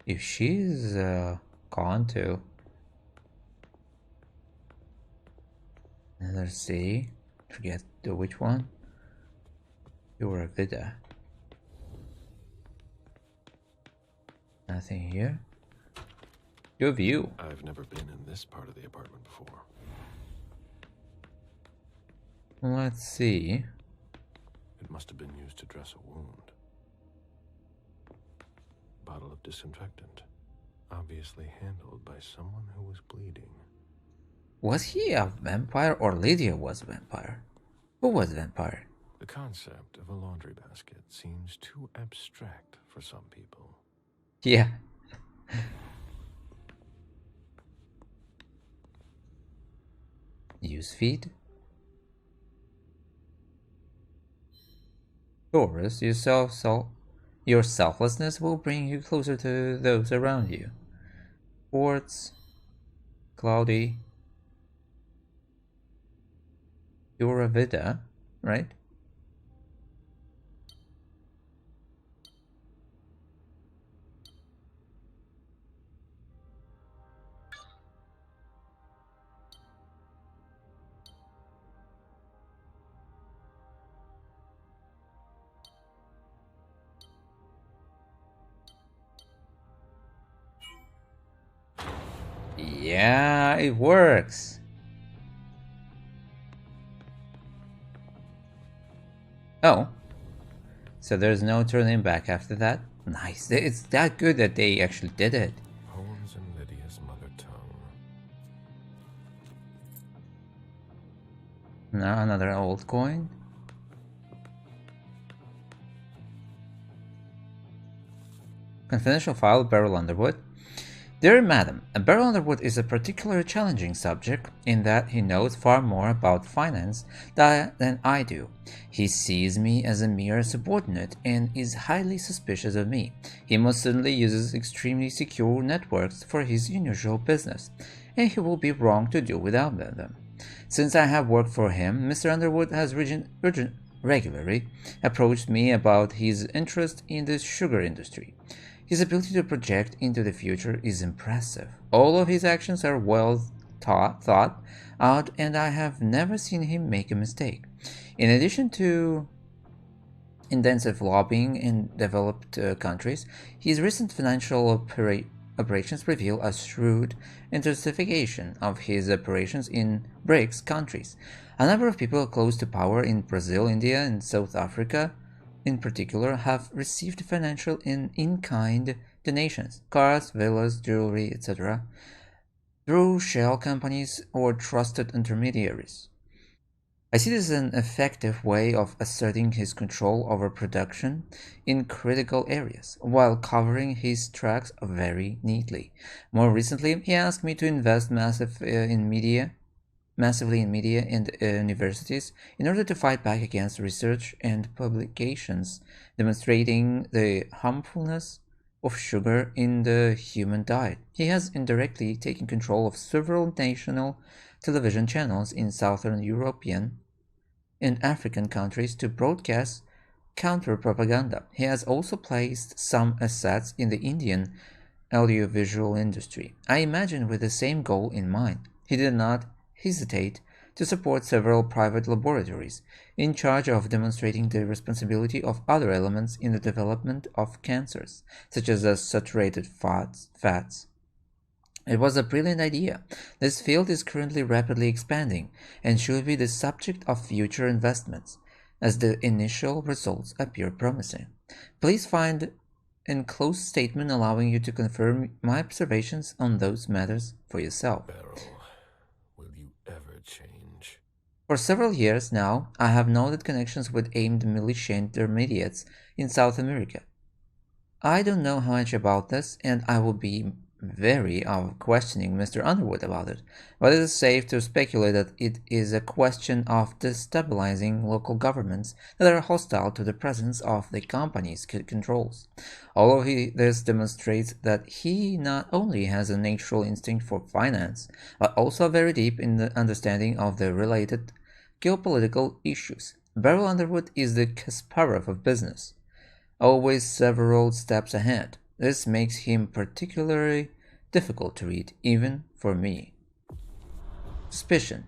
If she's gone to let's see, forget the which one. Pura Vida. Nothing here. Your view. I've never been in this part of the apartment before. Let's see. It must have been used to dress a wound. Bottle of disinfectant. Obviously handled by someone who was bleeding. Was he a vampire or Lydia was a vampire? Who was a vampire? The concept of a laundry basket seems too abstract for some people. Yeah. Newsfeed. Taurus, your selflessness will bring you closer to those around you. Quartz, cloudy, Pura Vida. right? Yeah, it works. Oh, so there's no turning back after that? Nice. It's that good that they actually did it. Poems in Lydia's mother tongue. Now another old coin. Confidential file, Beryl Underwood. Dear Madam, Beryl Underwood is a particularly challenging subject in that he knows far more about finance than I do. He sees me as a mere subordinate and is highly suspicious of me. He most certainly uses extremely secure networks for his unusual business, and he will be wrong to do without them. Since I have worked for him, Mr. Underwood has regularly approached me about his interest in the sugar industry. His ability to project into the future is impressive. All of his actions are well thought out, and I have never seen him make a mistake. In addition to intensive lobbying in developed countries, his recent financial operations reveal a shrewd intensification of his operations in BRICS countries. A number of people close to power in Brazil, India, and South Africa in particular have received financial and in-kind donations, cars, villas, jewelry, etc., through shell companies or trusted intermediaries. I see this as an effective way of asserting his control over production in critical areas, while covering his tracks very neatly. More recently, he asked me to invest massively in media and universities in order to fight back against research and publications demonstrating the harmfulness of sugar in the human diet. He has indirectly taken control of several national television channels in Southern European and African countries to broadcast counter-propaganda. He has also placed some assets in the Indian audiovisual industry, I imagine with the same goal in mind. He did not hesitate to support several private laboratories in charge of demonstrating the responsibility of other elements in the development of cancers, such as saturated fats. It was a brilliant idea. This field is currently rapidly expanding and should be the subject of future investments, as the initial results appear promising. Please find enclosed statement allowing you to confirm my observations on those matters for yourself. Beryl, will you ever change? For several years now, I have noted connections with aimed militia intermediates in South America. I don't know how much about this, and I will be wary of questioning Mr. Underwood about it, but it is safe to speculate that it is a question of destabilizing local governments that are hostile to the presence of the company's controls. All of this demonstrates that he not only has a natural instinct for finance, but also a very deep understanding of the related geopolitical issues. Beryl Underwood is the Kasparov of business, always several steps ahead. This makes him particularly difficult to read, even for me. Suspicion.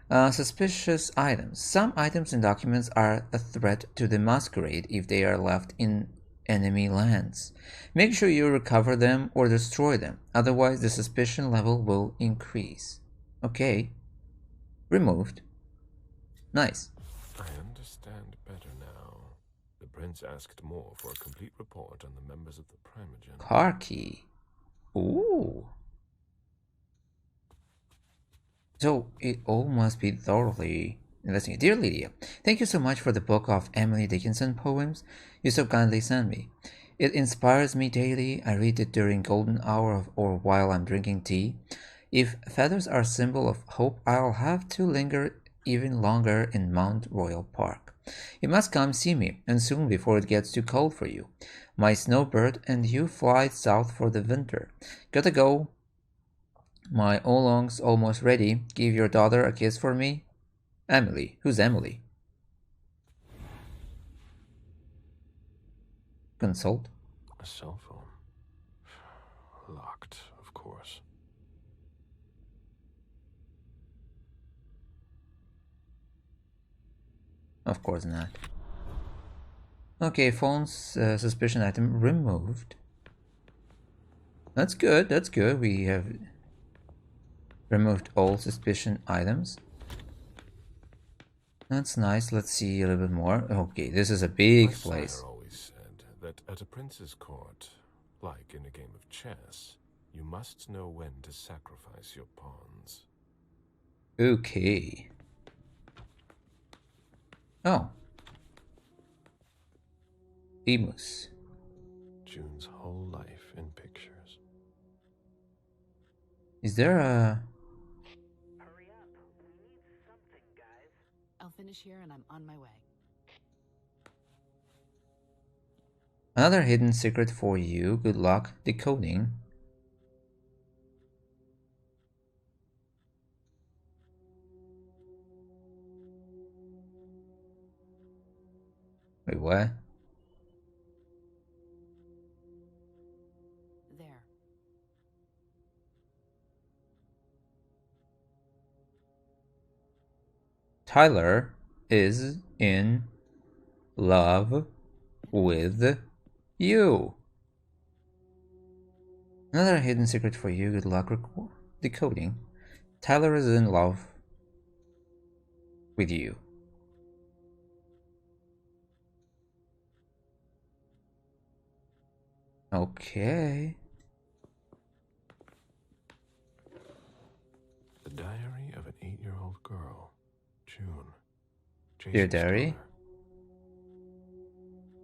Suspicious items. Some items and documents are a threat to the Masquerade if they are left in enemy lands. Make sure you recover them or destroy them, otherwise the suspicion level will increase. Okay. Removed. Nice. I understand better now. The prince asked more for a complete report on the members of the Primogen. Car key. Ooh. So it all must be thoroughly investigated. Dear Lydia, thank you so much for the book of Emily Dickinson poems you so kindly sent me. It inspires me daily. I read it during golden hour or while I'm drinking tea. If feathers are a symbol of hope, I'll have to linger even longer in Mount Royal Park. You must come see me, and soon before it gets too cold for you. My snowbird and you fly south for the winter. Gotta go. My oolong's almost ready. Give your daughter a kiss for me. Emily. Who's Emily? consult. A cell phone. Locked, of course. Of course not. Okay, phone's suspicion item removed. That's good, that's good. We have removed all suspicion items. That's nice. Let's see a little bit more. Okay, this is a big place. My always said that at a prince's court, like in a game of chess, you must know when to sacrifice your pawns. Okay. Oh. Emus. June's whole life in pictures. Is there a... I'll finish here and I'm on my way. Another hidden secret for you. Good luck decoding. Wait, what? There. Tyler is in love with you. Another hidden secret for you. Good luck decoding. Tyler is in love with you. Okay. The diary of an 8-year-old girl, June. Dear diary.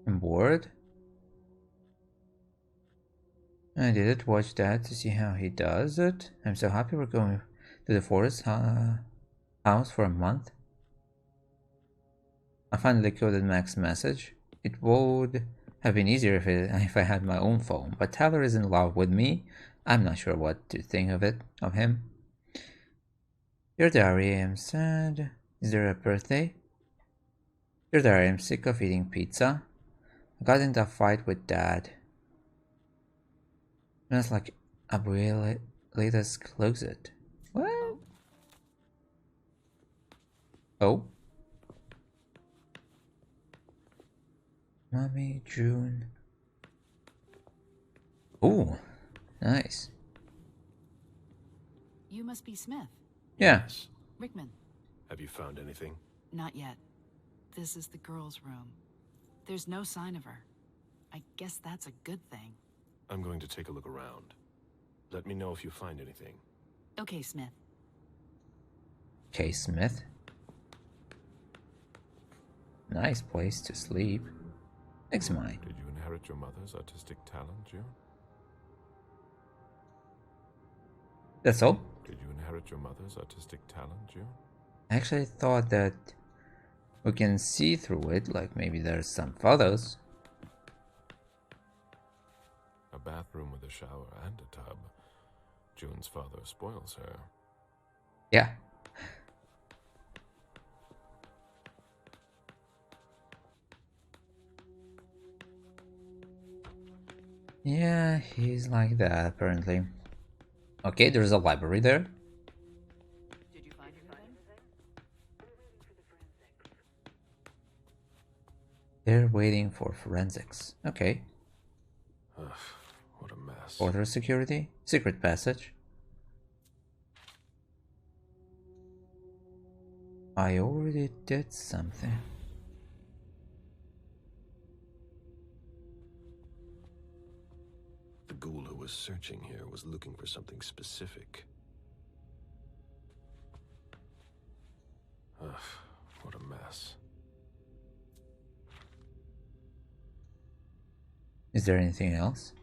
I'm bored. I didn't watch that to see how he does it. I'm so happy we're going to the forest house for a month. I finally coded Mac's message. It would have been easier if I had my own phone, but Tyler is in love with me. I'm not sure what to think of him. Dear diary, I'm sad. Is there a birthday? Dear diary, I'm sick of eating pizza. I got into a fight with Dad. Smells like Abuelita's closet. What? Oh? Mommy, June. Oh, nice. You must be Smith. Yeah. Rickman. Have you found anything? Not yet. This is the girl's room. There's no sign of her. I guess that's a good thing. I'm going to take a look around. Let me know if you find anything. Okay, Smith. Okay, Smith. Nice place to sleep. Next mine. Did you inherit your mother's artistic talent, June? That's all? Did you inherit your mother's artistic talent, June? I actually thought that we can see through it, like maybe there's some photos. A bathroom with a shower and a tub. June's father spoils her. Yeah. Yeah, he's like that apparently. Okay, there's a library there. Did you find anything? They're waiting for forensics. Okay. Ugh, what a mess. Order security. Secret passage. I already did something. The ghoul who was searching here was looking for something specific. Ugh, what a mess. Is there anything else?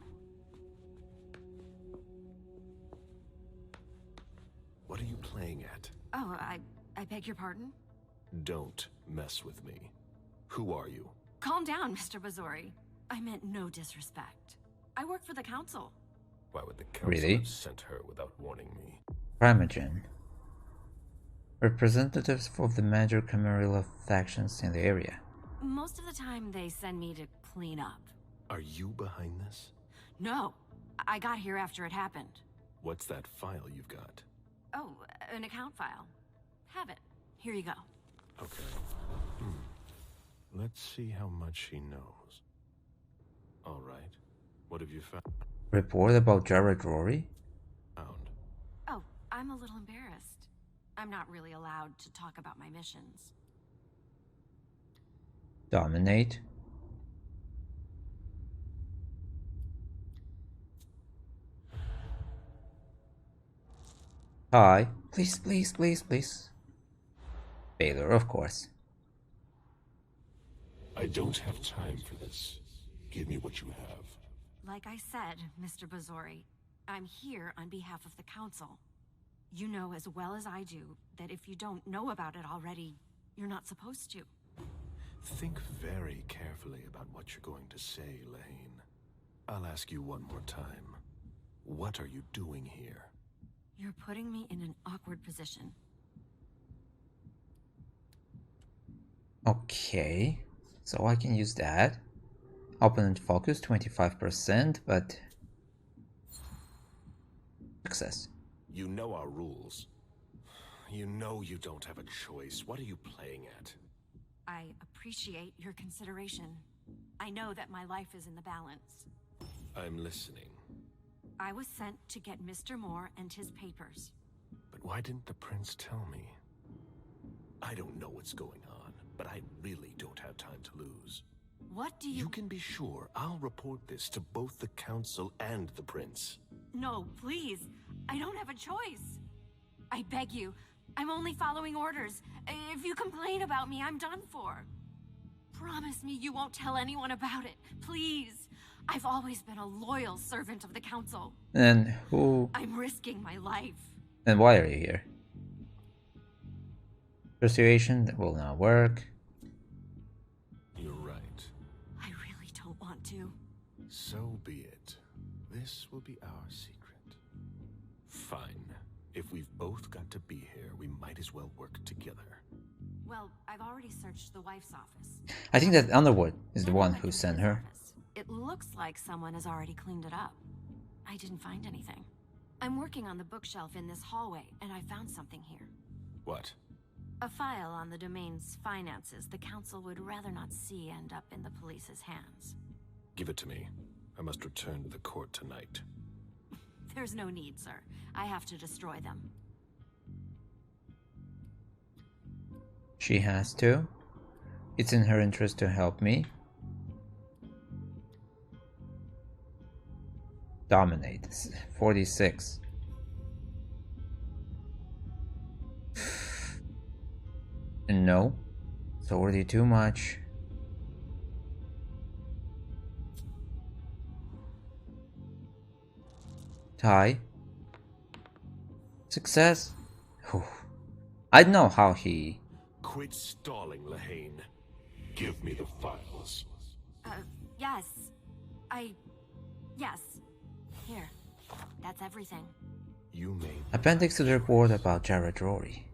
What are you playing at? Oh, I beg your pardon? Don't mess with me. Who are you? Calm down, Mr. Bazory. I meant no disrespect. I work for the council. Why would the council Really? have sent her without warning me? Primogen. Representatives of the major Camarilla factions in the area. Most of the time they send me to clean up. Are you behind this? No, I got here after it happened. What's that file you've got? Oh, an account file. Have it. Here you go. Okay. Let's see how much she knows. All right. What have you found? Report about Jared Rory? Oh, I'm a little embarrassed. I'm not really allowed to talk about my missions. Dominate. Hi. Please, please, please, please. Baylor, of course. I don't have time for this. Give me what you have. Like I said, Mr. Bazory, I'm here on behalf of the Council. You know as well as I do that if you don't know about it already, you're not supposed to. Think very carefully about what you're going to say, Lane. I'll ask you one more time. What are you doing here? You're putting me in an awkward position. Okay, so I can use that. Opponent focus 25%, but success. You know our rules. You know you don't have a choice. What are you playing at? I appreciate your consideration. I know that my life is in the balance. I'm listening. I was sent to get Mr. Moore and his papers. But why didn't the prince tell me? I don't know what's going on, but I really don't have time to lose. What do you... You can be sure I'll report this to both the council and the prince. No, please. I don't have a choice. I beg you. I'm only following orders. If you complain about me, I'm done for. Promise me you won't tell anyone about it. Please. I've always been a loyal servant of the council. And who... I'm risking my life. And why are you here? Persuasion, that will not work. You're right. I really don't want to. So be it. This will be our secret. Fine. If we've both got to be here, we might as well work together. Well, I've already searched the wife's office. I think that Underwood is the one who sent her. It looks like someone has already cleaned it up. I didn't find anything. I'm working on the bookshelf in this hallway, and I found something here. What? A file on the domain's finances the council would rather not see end up in the police's hands. Give it to me. I must return to the court tonight. There's no need, sir. I have to destroy them. She has to. It's in her interest to help me. Dominate. 46. No. It's already too much. Tie. Success. Whew. I know how he... Quit stalling, Lehane. Give me the files. Yes. Yes. Here. That's everything. You made... Appendix to the report about Jared Rory.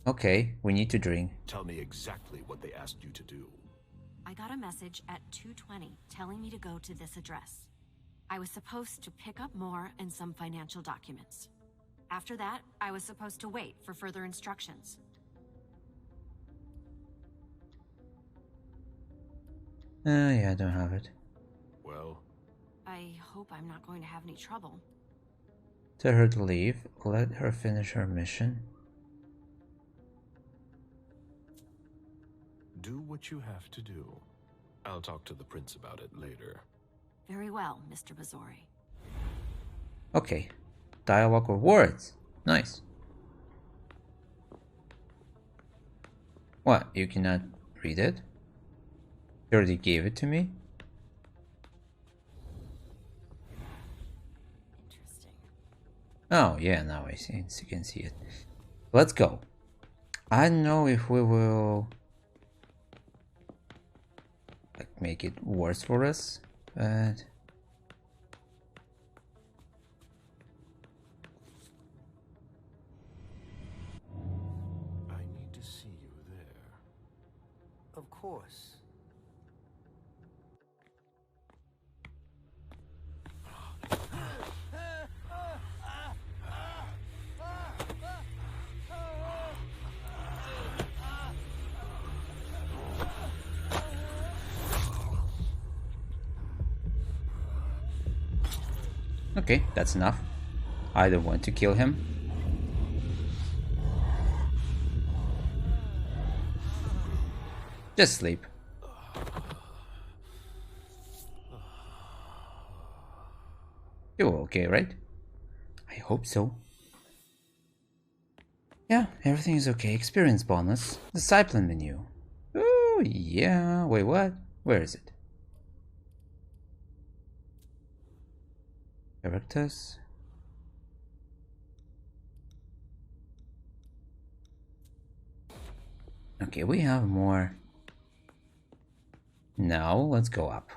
Okay, we need to drink. Tell me exactly what they asked you to do. I got a message at 2:20 telling me to go to this address. I was supposed to pick up more and some financial documents. After that, I was supposed to wait for further instructions. Yeah, I don't have it. Well? I hope I'm not going to have any trouble. Tell her to leave. Let her finish her mission. Do what you have to do. I'll talk to the prince about it later. Very well, Mr. Bazory. Okay. Dialogue or words. Nice. What? You cannot read it? You already gave it to me? Interesting. Oh, yeah, now I see. You can see it. Let's go. I don't know if we will... like, make it worse for us, but... I need to see you there. Of course. Okay, that's enough. I don't want to kill him. Just sleep. You're okay, right? I hope so. Yeah, everything is okay. Experience bonus. Discipline menu. Oh, yeah. Wait, what? Where is it? Characters. Okay, we have more. Now, let's go up.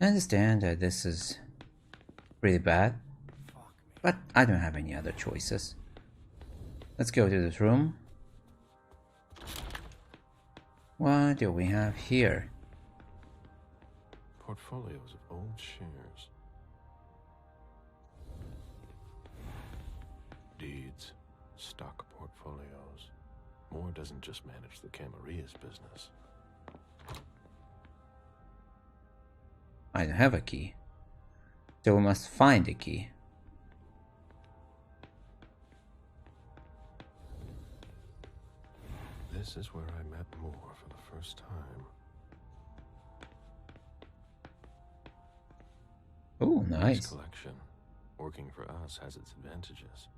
I understand that this is pretty bad, but I don't have any other choices. Let's go to this room. What do we have here? Portfolios of old shares. Deeds, stock portfolios. Moore doesn't just manage the Camaria's business. I don't have a key, so we must find a key. This is where I met Moore for the first time. Oh, nice. This collection. Working for us has its advantages.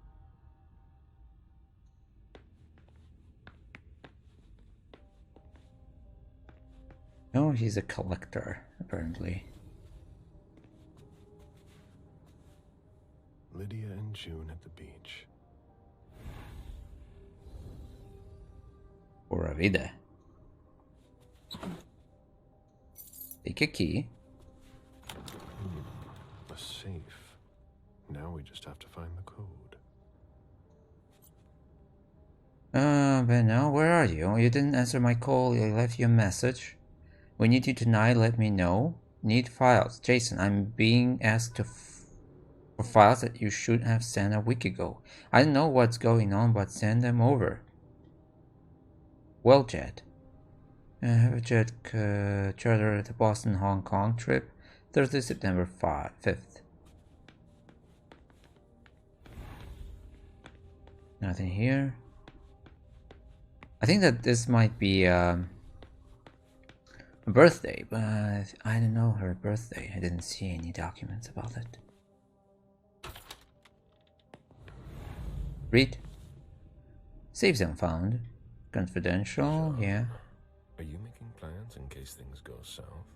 Oh, he's a collector, apparently. Lydia and June at the beach. Pura vida. Take a key. A safe. Now we just have to find the code. But now, where are you? You didn't answer my call. I left you a message. We need you tonight. Let me know. Need files. Jason, I'm being asked for files that you should have sent a week ago. I don't know what's going on, but send them over. Well, Jet. I have a jet charter at the Boston-Hong Kong trip, Thursday, September 5th. Nothing here. I think that this might be a birthday, but I don't know her birthday. I didn't see any documents about it. Read. Save zone found. Confidential, yeah. Are you making plans in case things go south?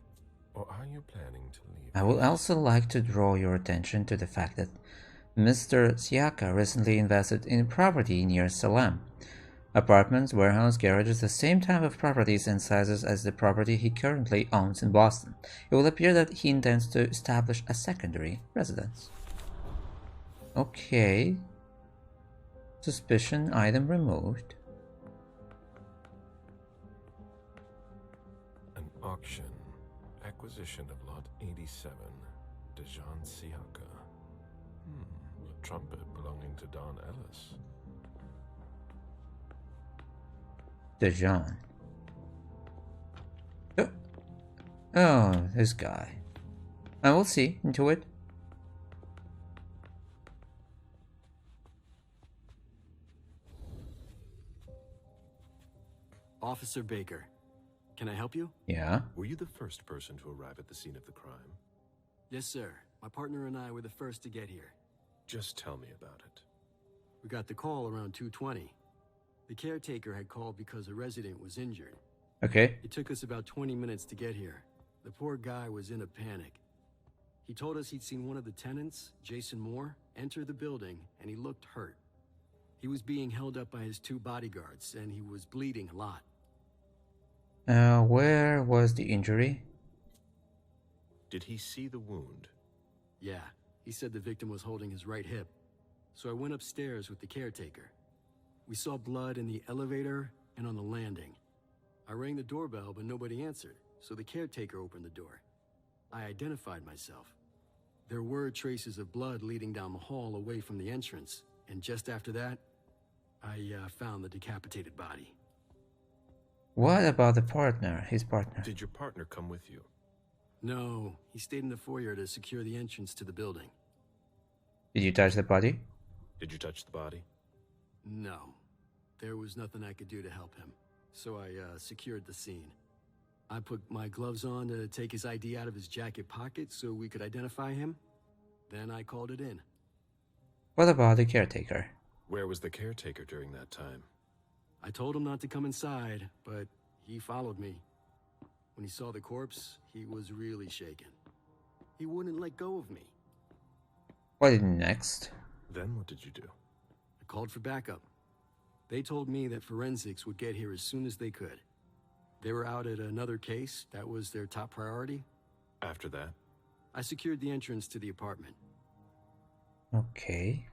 Or are you planning to leave? I would also like to draw your attention to the fact that Mr. Siaka recently invested in property near Salem. Apartments, warehouse, garages, the same type of properties and sizes as the property he currently owns in Boston. It will appear that he intends to establish a secondary residence. Okay. Suspicion item removed. An auction. Acquisition of lot 87. Dejan Siaka. A trumpet belonging to Don Ellis. Dejan. Oh, this guy. I will see into it. Officer Baker, can I help you? Yeah. Were you the first person to arrive at the scene of the crime? Yes, sir. My partner and I were the first to get here. Just tell me about it. We got the call around 2:20. The caretaker had called because a resident was injured. Okay. It took us about 20 minutes to get here. The poor guy was in a panic. He told us he'd seen one of the tenants, Jason Moore, enter the building, and he looked hurt. He was being held up by his 2 bodyguards, and he was bleeding a lot. Where was the injury? Did he see the wound? Yeah, he said the victim was holding his right hip. So I went upstairs with the caretaker. We saw blood in the elevator and on the landing. I rang the doorbell, but nobody answered, so the caretaker opened the door. I identified myself. There were traces of blood leading down the hall away from the entrance, and just after that, I found the decapitated body. What about the partner, his partner? Did your partner come with you? No, he stayed in the foyer to secure the entrance to the building. Did you touch the body? Did you touch the body? No. There was nothing I could do to help him, so I secured the scene. I put my gloves on to take his ID out of his jacket pocket so we could identify him. Then I called it in. What about the caretaker? Where was the caretaker during that time? I told him not to come inside, but he followed me. When he saw the corpse, he was really shaken. He wouldn't let go of me. What did next? Then what did you do? I called for backup. They told me that forensics would get here as soon as they could. They were out at another case. That was their top priority. After that? I secured the entrance to the apartment. Okay.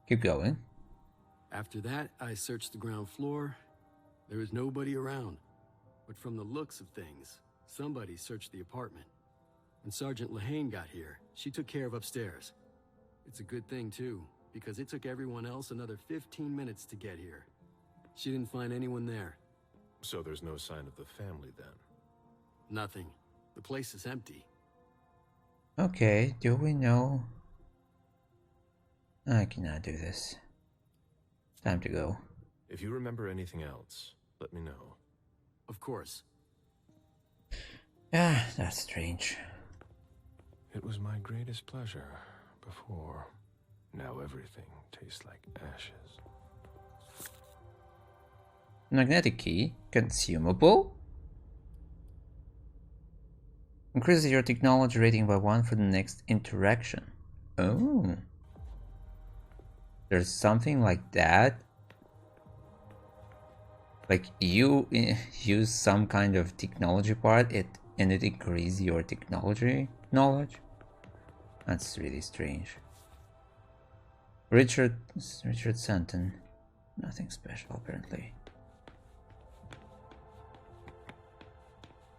Keep going. After that, I searched the ground floor. There was nobody around. But from the looks of things, somebody searched the apartment. When Sergeant Lehane got here, she took care of upstairs. It's a good thing, too, because it took everyone else another 15 minutes to get here. She didn't find anyone there. So there's no sign of the family then? Nothing. The place is empty. Okay, do we know? I cannot do this. Time to go. If you remember anything else, let me know. Of course. Ah, that's strange. It was my greatest pleasure before. Now everything tastes like ashes. Magnetic key, consumable. Increases your technology rating by 1 for the next interaction. Oh. There's something like that. Like you use some kind of technology part and it increases your technology knowledge. That's really strange. Richard Santon. Nothing special apparently.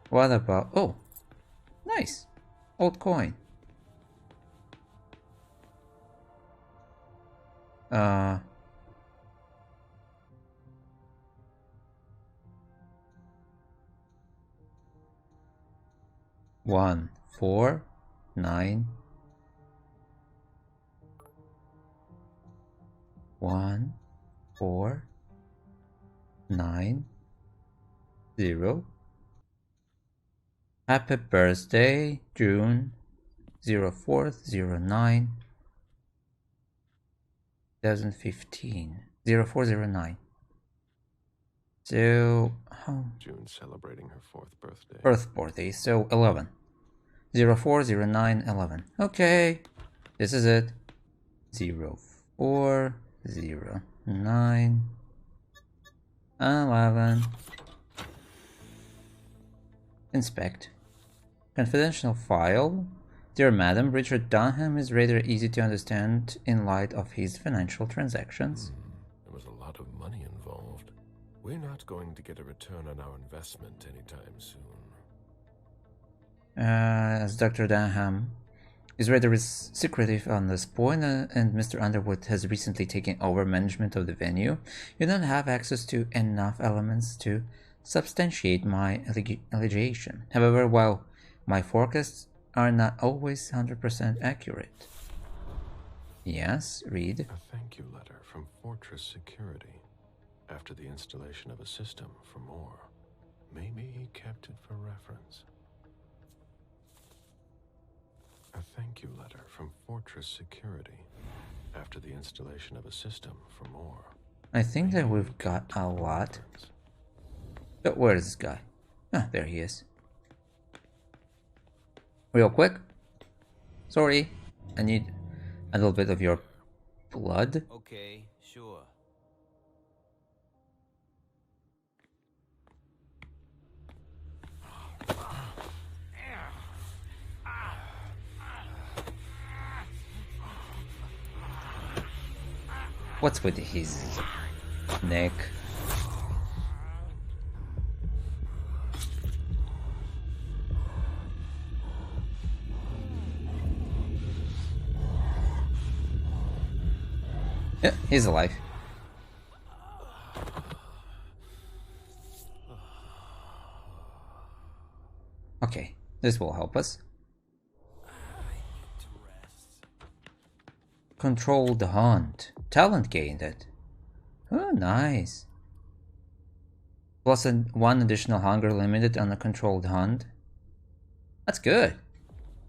What about... Oh! Nice! Old coin. One, 4, 9. 1, 4, 9, 0. Happy birthday, June 04th, 09, 2015. 0409. So, June celebrating her 4th birthday. Birthday, so 11. 0409 11. Okay, this is it. 0409 11. Inspect. Confidential file. Dear Madam, Richard Dunham is rather easy to understand in light of his financial transactions. There was a lot of money involved. We're not going to get a return on our investment anytime soon. As Dr. Dunham is rather secretive on this point, and Mr. Underwood has recently taken over management of the venue, you don't have access to enough elements to substantiate my allegation. However, while my forecasts are not always 100% accurate. Yes, read. A thank you letter from Fortress Security after the installation of a system for more. Maybe he kept it for reference. A thank you letter from Fortress Security after the installation of a system for more. I think that we've got a lot. But where is this guy? Ah, there he is. Real quick. Sorry, I need a little bit of your blood. Okay, sure. What's with his neck? Yeah, he's alive. Okay, This will help us. Control the hunt. Talent gained it. Oh, nice. Plus one additional hunger limited on a controlled hunt. That's good.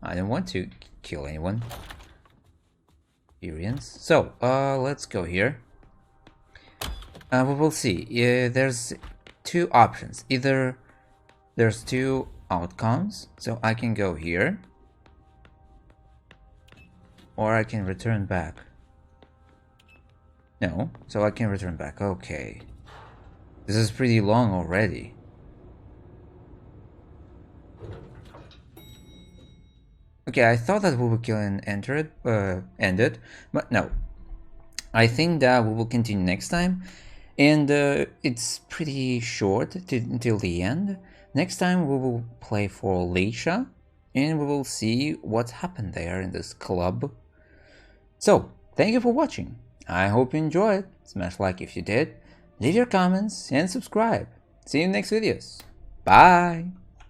I don't want to kill anyone. Experience. So, let's go here. We will see. There's two options. Either there's two outcomes, so I can go here, or I can return back. No, so I can return back. Okay. This is pretty long already. Okay, I thought that we would kill and end it, but no. I think that we will continue next time, and it's pretty short until the end. Next time we will play for Leisha, and we will see what happened there in this club. So, thank you for watching. I hope you enjoyed. Smash like if you did, leave your comments, and subscribe. See you in next videos. Bye!